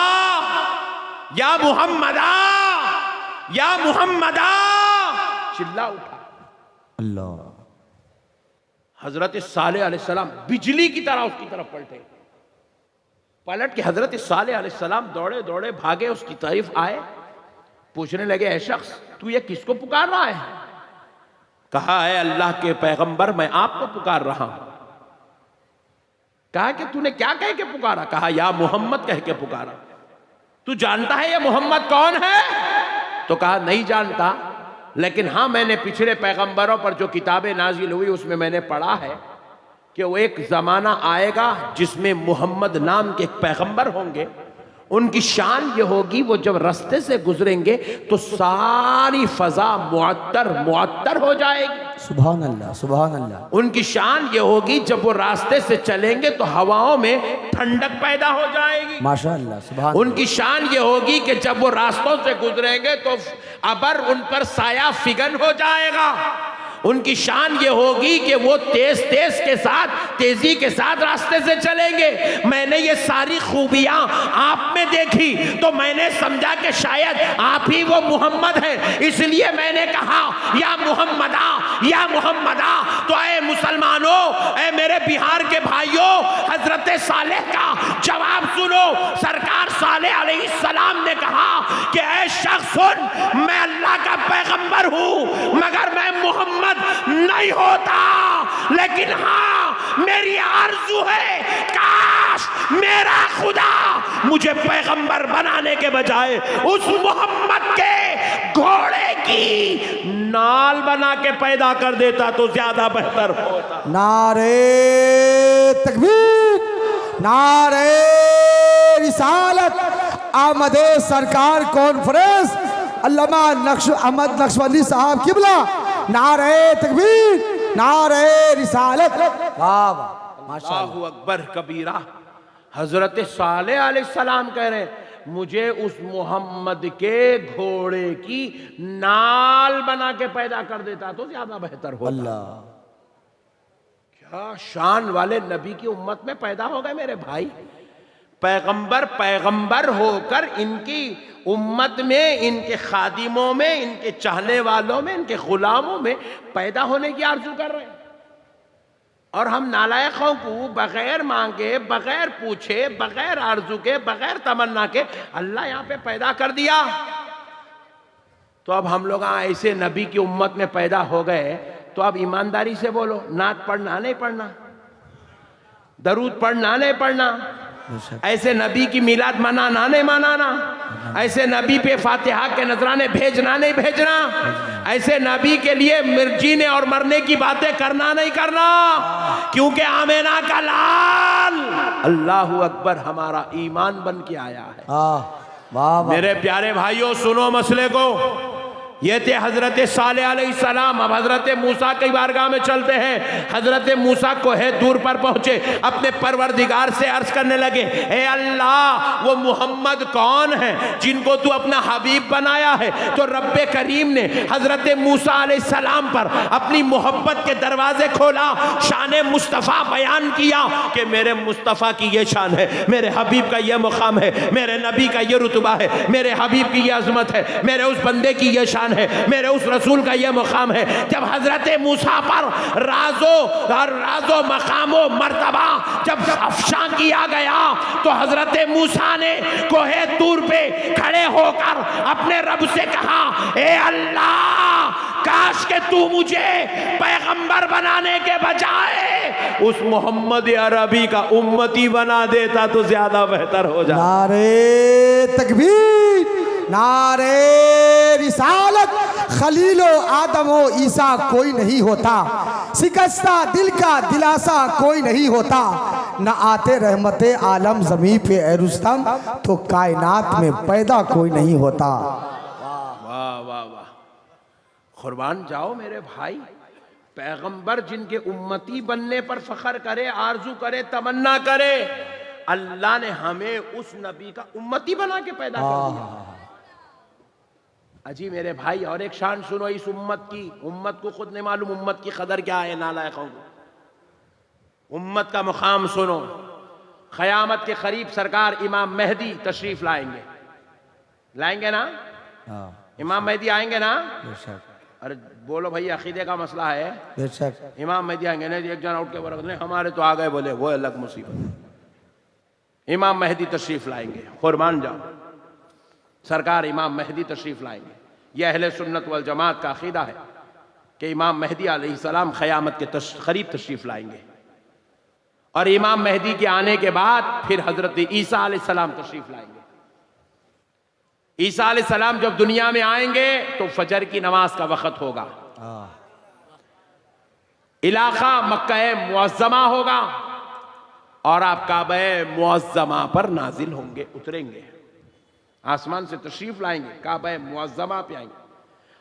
या मुहम्मदा, या मुहम्मदा, चिल्ला उठा। अल्लाह। हजरत सालेह अलैहिस्सलाम बिजली की तरह उसकी तरफ पलटे। पलट के हजरत सालेह अलैहिस्सलाम दौड़े दौड़े भागे, उसकी तरफ आए, पूछने लगे, ऐ शख्स तू ये किसको पुकार रहा है? कहा, है अल्लाह के पैगंबर मैं आपको पुकार रहा हूं। कहा कि तूने क्या कह के पुकारा? कहा, या मोहम्मद कह के पुकारा। तू जानता है ये मोहम्मद कौन है? तो कहा, नहीं जानता, लेकिन हाँ मैंने पिछले पैगंबरों पर जो किताबें नाजिल हुई उसमें मैंने पढ़ा है कि वो एक ज़माना आएगा जिसमें मोहम्मद नाम के एक पैगंबर होंगे। उनकी शान ये होगी, वो जब रास्ते से गुजरेंगे तो सारी फजा मुअत्तर हो जाएगी। सुभान अल्लाह, सुभान अल्लाह। उनकी शान ये होगी, जब वो रास्ते से चलेंगे तो हवाओं में ठंडक पैदा हो जाएगी। माशाअल्लाह, सुभान। उनकी शान ये होगी कि जब वो रास्तों से गुजरेंगे तो अबर उन पर साया फिगन हो जाएगा। उनकी शान ये होगी कि वो तेजी के साथ रास्ते से चलेंगे। मैंने ये सारी खूबियां आप में देखी तो मैंने समझा कि शायद आप ही वो मोहम्मद हैं, इसलिए मैंने कहा, या मोहम्मदा, या मोहम्मदा। तो ऐ मुसलमानों, ऐ मेरे बिहार के भाइयों, हजरत सालेह का जवाब सुनो। सरकार सालेह अलैहिस्सलाम ने कहा कि ऐ शख्स सुन, मैं अल्लाह का पैगंबर हूं, मगर मैं मोहम्मद नहीं होता, लेकिन हाँ मेरी आरज़ू है, काश मेरा खुदा मुझे पैगंबर बनाने के बजाय उस मोहम्मद के घोड़े की नाल बना के पैदा कर देता तो ज्यादा बेहतर होता। नारे तकबीर, नारे रिसालत, आमदे सरकार कॉन्फ्रेंस, अल्लामा अहमद नक्शबंदी साहब किबला, नारे तकबीर, नारे रिसालत। वाह माशाअल्लाह, अल्लाहु अकबर कबीरा। हजरत सालेह अलैहिस्सलाम कह रहे हैं, मुझे उस मोहम्मद के घोड़े की नाल बना के पैदा कर देता तो ज्यादा बेहतर होता। अल्लाह, क्या शान वाले नबी की उम्मत में पैदा हो गए मेरे भाई। पैगंबर होकर इनकी उम्मत में, इनके खादिमों में, इनके चाहने वालों में, इनके गुलामों में पैदा होने की आरज़ू कर रहे हैं। और हम नालायकों को बगैर मांगे, बगैर पूछे, बगैर आरज़ू के, बगैर तमन्ना के अल्लाह यहाँ पे पैदा कर दिया। तो अब हम लोग ऐसे नबी की उम्मत में पैदा हो गए तो अब ईमानदारी से बोलो, नात पढ़ना नहीं पढ़ना, दरूद पढ़ना नहीं पढ़ना, ऐसे नबी की मिलाद मनाना नहीं मनाना, ऐसे नबी पे फातिहा के नजराने भेजना नहीं भेजना, ऐसे नबी के लिए मिर्जीने और मरने की बातें करना नहीं करना, क्योंकि आमेना का लाल अल्लाहु अकबर हमारा ईमान बन के आया है। वाह। मेरे प्यारे भाइयों सुनो मसले को। ये थे हजरत सालेह अलैहिस्सलाम। अब हजरत मूसा की बारगाह में चलते हैं। हजरत मूसा को है दूर पर पहुंचे, अपने परवरदिगार से अर्ज करने लगे, हे अल्लाह, वो मोहम्मद कौन है जिनको तू अपना हबीब बनाया है? तो रब्बे करीम ने हजरत मूसा अलैहिस्सलाम पर अपनी मोहब्बत के दरवाजे खोला, शान मुस्तफ़ा बयान किया कि मेरे मुस्तफ़ा की ये शान है, मेरे हबीब का ये मुकाम है, मेरे नबी का ये रुतबा है, मेरे हबीब की ये अजमत है, मेरे उस बंदे की ये शान है, मेरे उस रसूल का यह मुकाम है। जब हजरत मूसा पर राजो मकामो मर्तबा जब अफशा किया गया तो हजरत मूसा ने कोहे तूर पे खड़े होकर अपने रब से कहा, ए अल्लाह, काश के तू मुझे पैगंबर बनाने के बजाय उस मोहम्मद अरबी का उम्मती बना देता तो ज्यादा बेहतर हो जाता। नारे तकबीर, नारे रिसालत। खलीलो आदम हो ईसा कोई नहीं होता, शिकस्ता दिल का दिलासा कोई नहीं होता, न आते रहमते आलम ज़मीं पे ए रुस्तम, तो कायनात में पैदा कोई नहीं होता। वाह वाह वाह, कुर्बान जाओ मेरे भाई। पैगंबर जिनके उम्मती बनने पर फख्र करे, आरजू करे, तमन्ना करे, अल्लाह ने हमें उस नबी का उम्मती बना के पैदा कर दिया। अजी मेरे भाई, और एक शान सुनो इस उम्मत की। उम्मत को खुद नहीं मालूम उम्मत की कदर क्या है, नालायकों को। उम्मत का मुकाम सुनो। क़यामत के करीब सरकार इमाम मेहदी तशरीफ लाएंगे, लाएंगे ना? इमाम मेहदी आएंगे ना? अरे बोलो भाई, अकीदे का मसला है। बेशक इमाम मेहदी आएंगे ना, एक जना उठ के बोला नहीं हमारे तो आ गए, बोले वो अलग मुसीबत। इमाम मेहदी तशरीफ लाएंगे, कुर्बान जाओ। सरकार इमाम मेहदी तशरीफ लाएंगे। यह अहले सुन्नत वल जमात का अकीदा है कि इमाम मेहदी अलैहिस्सलाम क़यामत के करीब तशरीफ लाएंगे, और इमाम मेहदी के आने के बाद फिर हजरत ईसा अलैहिस्सलाम तशरीफ लाएंगे। ईसा अलैहिस्सलाम जब दुनिया में आएंगे तो फजर की नमाज का वक्त होगा, इलाका मक्का मुअज़्ज़मा होगा, और आप काबा मुअज़्ज़मा पर नाजिल होंगे, उतरेंगे, आसमान से तशरीफ लाएंगे, काबा मुअज़्ज़मा पे आएंगे।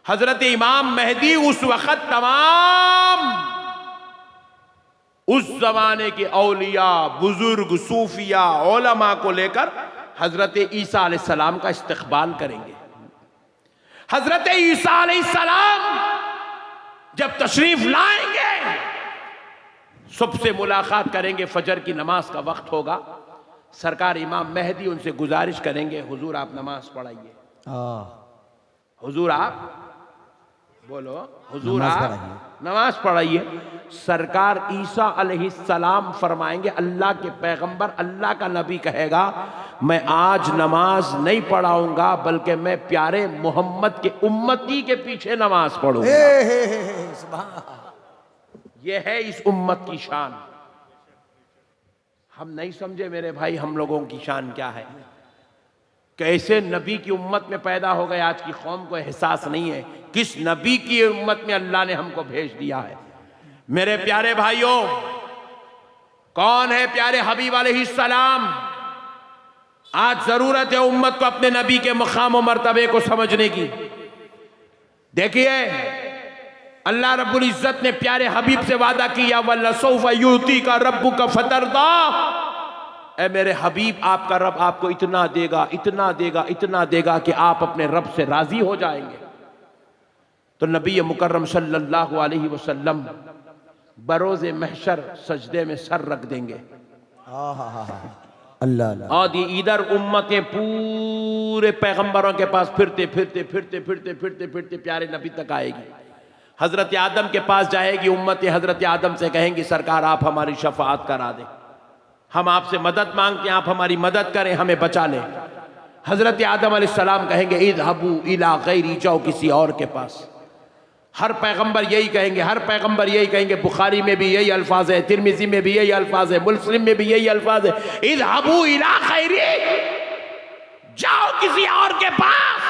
हजरत इमाम मेहदी उस वक्त तमाम उस जमाने के औलिया, बुजुर्ग, सूफिया, उलमा को लेकर हजरत ईसा अलैहिस्सलाम का इस्तकबाल करेंगे। हजरत ईसा अलैहिस्सलाम जब तशरीफ लाएंगे, सबसे मुलाकात करेंगे, फजर की नमाज का वक्त होगा। सरकार इमाम मेहदी उनसे गुजारिश करेंगे, हुजूर आप नमाज पढ़ाइए, हुजूर आप बोलो, हुजूर आप नमाज पढ़ाइए। सरकार ईसा अलैहिस्सलाम फरमाएंगे, अल्लाह के पैगंबर, अल्लाह का नबी कहेगा, मैं आज नमाज नहीं पढ़ाऊंगा, बल्कि मैं प्यारे मोहम्मद के उम्मती के पीछे नमाज पढ़ूंगा। यह है इस उम्मत की शान। हम नहीं समझे मेरे भाई, हम लोगों की शान क्या है, कैसे नबी की उम्मत में पैदा हो गए। आज की कौम को एहसास नहीं है किस नबी की उम्मत में अल्लाह ने हमको भेज दिया है। मेरे प्यारे भाइयों, कौन है प्यारे हबीब अलैहिस्सलाम? आज जरूरत है उम्मत को अपने नबी के मकाम और मर्तबे को समझने की। देखिए, अल्लाह रब्बुल इज्जत ने प्यारे हबीब से वादा किया, वल्लसौफा युतीका रब्बुका फतरदा, ए मेरे हबीब, आपका रब आपको इतना देगा, इतना देगा, इतना देगा कि आप अपने रब से राजी हो जाएंगे। तो नबी मुकर्रम सल्लल्लाहु अलैहि वसल्लम बरोज़े महशर सजदे में सर रख देंगे। अल्लाह। और इधर उम्मतें पूरे पैगंबरों के पास फिरते फिरते फिरते फिरते फिरते फिरते प्यारे नबी तक आएगी। हजरत आदम के पास जाएगी उम्मत, हजरत आदम से कहेंगी, सरकार आप हमारी शफाअत करा दें, हम आपसे मदद मांगते हैं, आप हमारी मदद करें, हमें बचा लें। हजरत आदम अलैहिस्सलाम कहेंगे, इज़हबू इला गैरी, जाओ किसी और के पास। हर पैगंबर यही कहेंगे, हर पैगंबर यही कहेंगे। बुखारी में भी यही अल्फाज है, तिरमिज़ी में भी यही अल्फाज है, मुस्लिम में भी यही अल्फाज है, इज़हबू इला गैरी, जाओ किसी और के पास।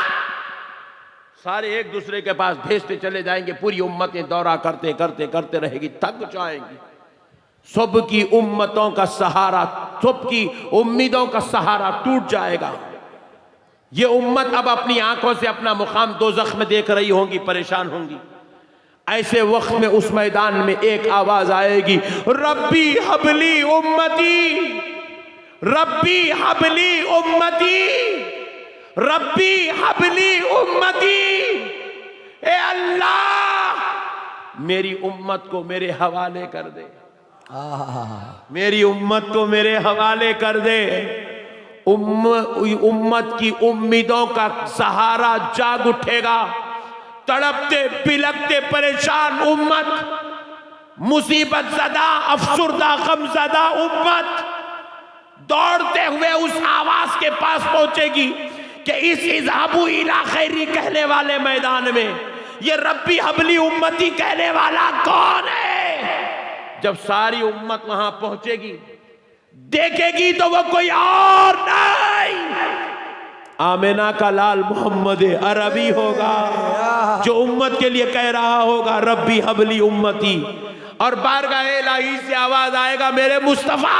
सारे एक दूसरे के पास भेजते चले जाएंगे, पूरी उम्मतें दौरा करते करते करते रहेगी, थक जाएंगी। सबकी उम्मतों का सहारा, सबकी उम्मीदों का सहारा टूट जाएगा। ये उम्मत अब अपनी आंखों से अपना मुकाम दोज़ख में देख रही होंगी, परेशान होंगी। ऐसे वक्त में उस मैदान में एक आवाज आएगी, रब्बी हबली उम्मती, रब्बी हबली उम्मती, रब्बी हबली उम्मती। ए अल्लाह, मेरी उम्मत को मेरे हवाले कर दे, मेरी उम्मत को मेरे हवाले कर दे। उम्मत की उम्मीदों का सहारा जाग उठेगा। तड़पते बिलकते परेशान उम्मत, मुसीबत ज़दा अफसुर्दा गमज़दा उम्मत दौड़ते हुए उस आवाज के पास पहुंचेगी कि इस इज़हाबू इला खैरी कहने वाले मैदान में ये रब्बी हबली उम्मती कहने वाला कौन है? जब सारी उम्मत वहां पहुंचेगी, देखेगी तो वो कोई और नहीं, आमिना का लाल मोहम्मद अरबी होगा, जो उम्मत के लिए कह रहा होगा रब्बी हबली उम्मती। और बारगाह इलाही से आवाज आएगा, मेरे मुस्तफा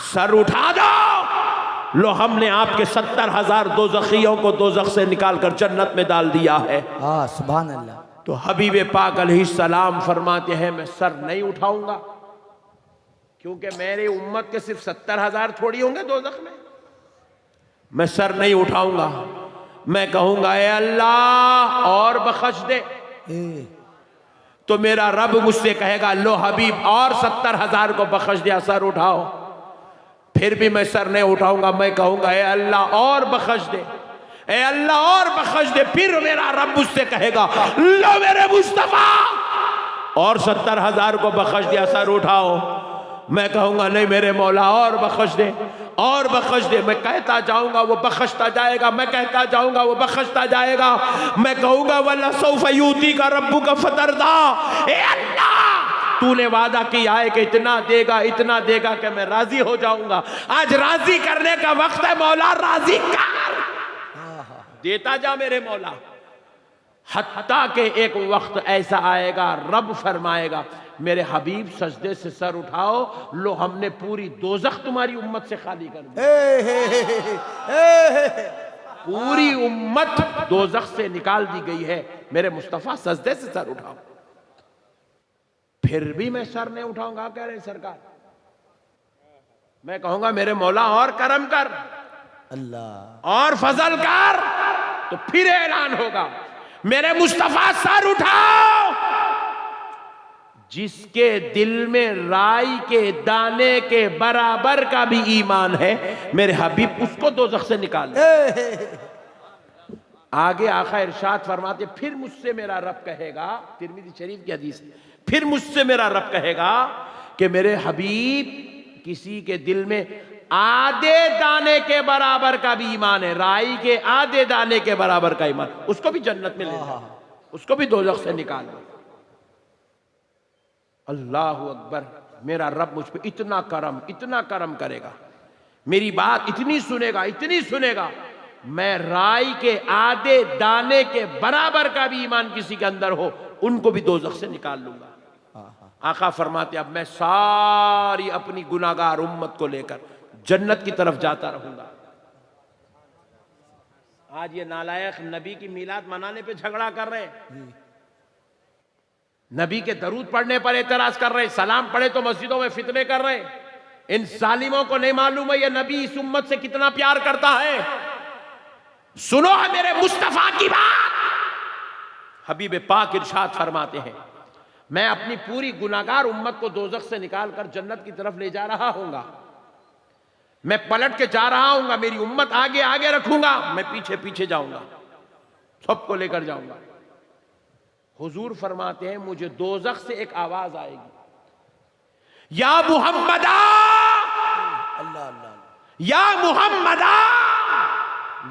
सर उठा दो, लो हमने आपके 70,000 दोज़खियों को दोज़ख से निकालकर जन्नत में डाल दिया है। सुभान अल्लाह। तो हबीब पाक अलैहिस्सलाम फरमाते हैं, मैं सर नहीं उठाऊंगा, क्योंकि मेरे उम्मत के सिर्फ 70,000 थोड़ी होंगे दोज़ख में। मैं सर नहीं उठाऊंगा, मैं कहूंगा ए अल्लाह और बख्श दे। तो मेरा रब मुझसे कहेगा, लो हबीब और 70,000 को बख्श दिया, सर उठाओ। फिर भी मैं सर नहीं उठाऊंगा, मैं कहूंगा ए अल्लाह और बख्श दे, ए अल्लाह और बख्श दे। फिर मेरा रब मुझसे कहेगा, लो मेरे मुस्तफा और 70,000 को बख्श दिया, सर उठाओ। मैं कहूंगा नहीं मेरे मौला और बख्श दे, और बख्श दे। मैं कहता जाऊंगा, वो बख्शता जाएगा, मैं कहता जाऊंगा, वो बख्शता जाएगा। मैं कहूंगा वल्ला सौफ यूती का रब्बू का फतरदा, ए अल्लाह तूने वादा किया है कि इतना देगा कि मैं राजी हो जाऊंगा। आज राजी करने का वक्त है, मौला राजी कर, देता जा मेरे मौला। हत्ता के एक वक्त ऐसा आएगा, रब फरमाएगा, मेरे हबीब सजदे से सर उठाओ, लो हमने पूरी दोज़ख तुम्हारी उम्मत से खाली कर दी। पूरी उम्मत दोज़ख से निकाल दी गई है, मेरे मुस्तफा सजदे से सर उठाओ। फिर भी मैं सर नहीं उठाऊंगा, कह रहे सरकार। मैं कहूंगा मेरे मौला और करम कर, अल्लाह और फजल कर। तो फिर ऐलान होगा, मेरे मुस्तफा सर उठाओ। जिसके दिल में राई के दाने के बराबर का भी ईमान है, मेरे हबीब उसको दोज़ख से निकाल दे। आगे आका इरशाद फरमाते, फिर मुझसे मेरा रब कहेगा, तिरमिज़ी शरीफ की हदीस, फिर मुझसे मेरा रब कहेगा कि मेरे हबीब किसी के दिल में आधे दाने के बराबर का भी ईमान है, राई के आधे दाने के बराबर का ईमान, उसको भी जन्नत में ले जाओ, उसको भी दोज़ख से निकाल दो। अल्लाह अकबर। मेरा रब मुझ पे इतना करम करेगा, मेरी बात इतनी सुनेगा, मैं राई के आधे दाने के बराबर का भी ईमान किसी के अंदर हो, उनको भी दोज़ख से निकाल लूंगा। आका फरमाते, अब मैं सारी अपनी गुनाहगार उम्मत को लेकर जन्नत की तरफ जाता रहूंगा। आज ये नालायक नबी की मीलाद मनाने पे झगड़ा कर रहे हैं, नबी के दरूद पढ़ने पर एतराज कर रहे हैं, सलाम पढ़े तो मस्जिदों में फितने कर रहे हैं। इन जालिमों को नहीं मालूम है ये नबी इस उम्मत से कितना प्यार करता है। सुनो है मेरे मुस्तफा की बात। हबीब पाक इरशाद फरमाते हैं, मैं अपनी पूरी गुनाहगार उम्मत को दोज़ख से निकालकर जन्नत की तरफ ले जा रहा हूंगा। मैं पलट के जा रहा हूंगा, मेरी उम्मत आगे आगे रखूंगा, मैं पीछे पीछे जाऊंगा, सबको लेकर जाऊंगा। हुजूर फरमाते हैं, मुझे दोज़ख से एक आवाज आएगी, या मुहम्मदा, या मुहम्मदा,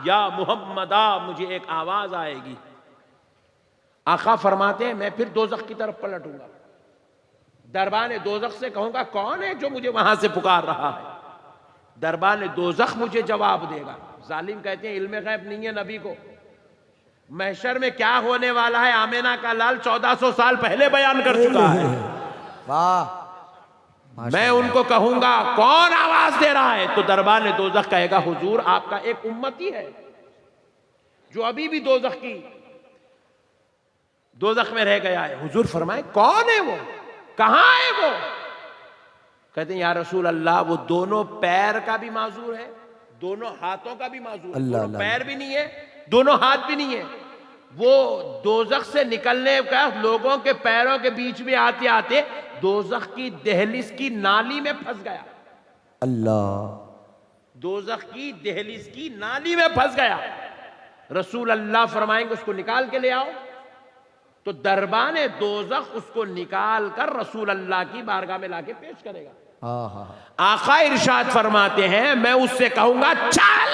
या मुहम्मदा, मुझे एक आवाज आएगी। आका फरमाते हैं, मैं फिर दोज़ख की तरफ पलटूंगा, दरबान दोज़ख से कहूंगा, कौन है जो मुझे वहां से पुकार रहा है? दरबान दोज़ख मुझे जवाब देगा। जालिम कहते हैं, इल्मे गैब नहीं है नबी को, महशर में क्या होने वाला है आमिना का लाल 1400 साल पहले बयान कर चुका है। वाह। मैं उनको कहूंगा, कौन आवाज दे रहा है? तो दरबान दोज़ख कहेगा, हुजूर आपका एक उम्मती है जो अभी भी दोज़ख में रह गया है। हुजूर फरमाए, कौन है वो, कहां है वो? कहते हैं, या रसूल अल्लाह, वो दोनों पैर का भी माजूर है, दोनों हाथों का भी माजूर है, दोनों पैर भी नहीं है, दोनों हाथ भी नहीं है। वो दोज़ख से निकलने का लोगों के पैरों के बीच में आते आते दोज़ख की दहलीज की नाली में फंस गया। अल्लाह। दोज़ख की दहलीज की नाली में फंस गया। रसूल अल्लाह फरमाएंगे, उसको निकाल के ले आओ। तो दरबाने दोज़ख उसको निकाल कर रसूल अल्लाह की बारगाह में लाके पेश करेगा। आका इरशाद फरमाते हैं, मैं उससे कहूंगा, चल।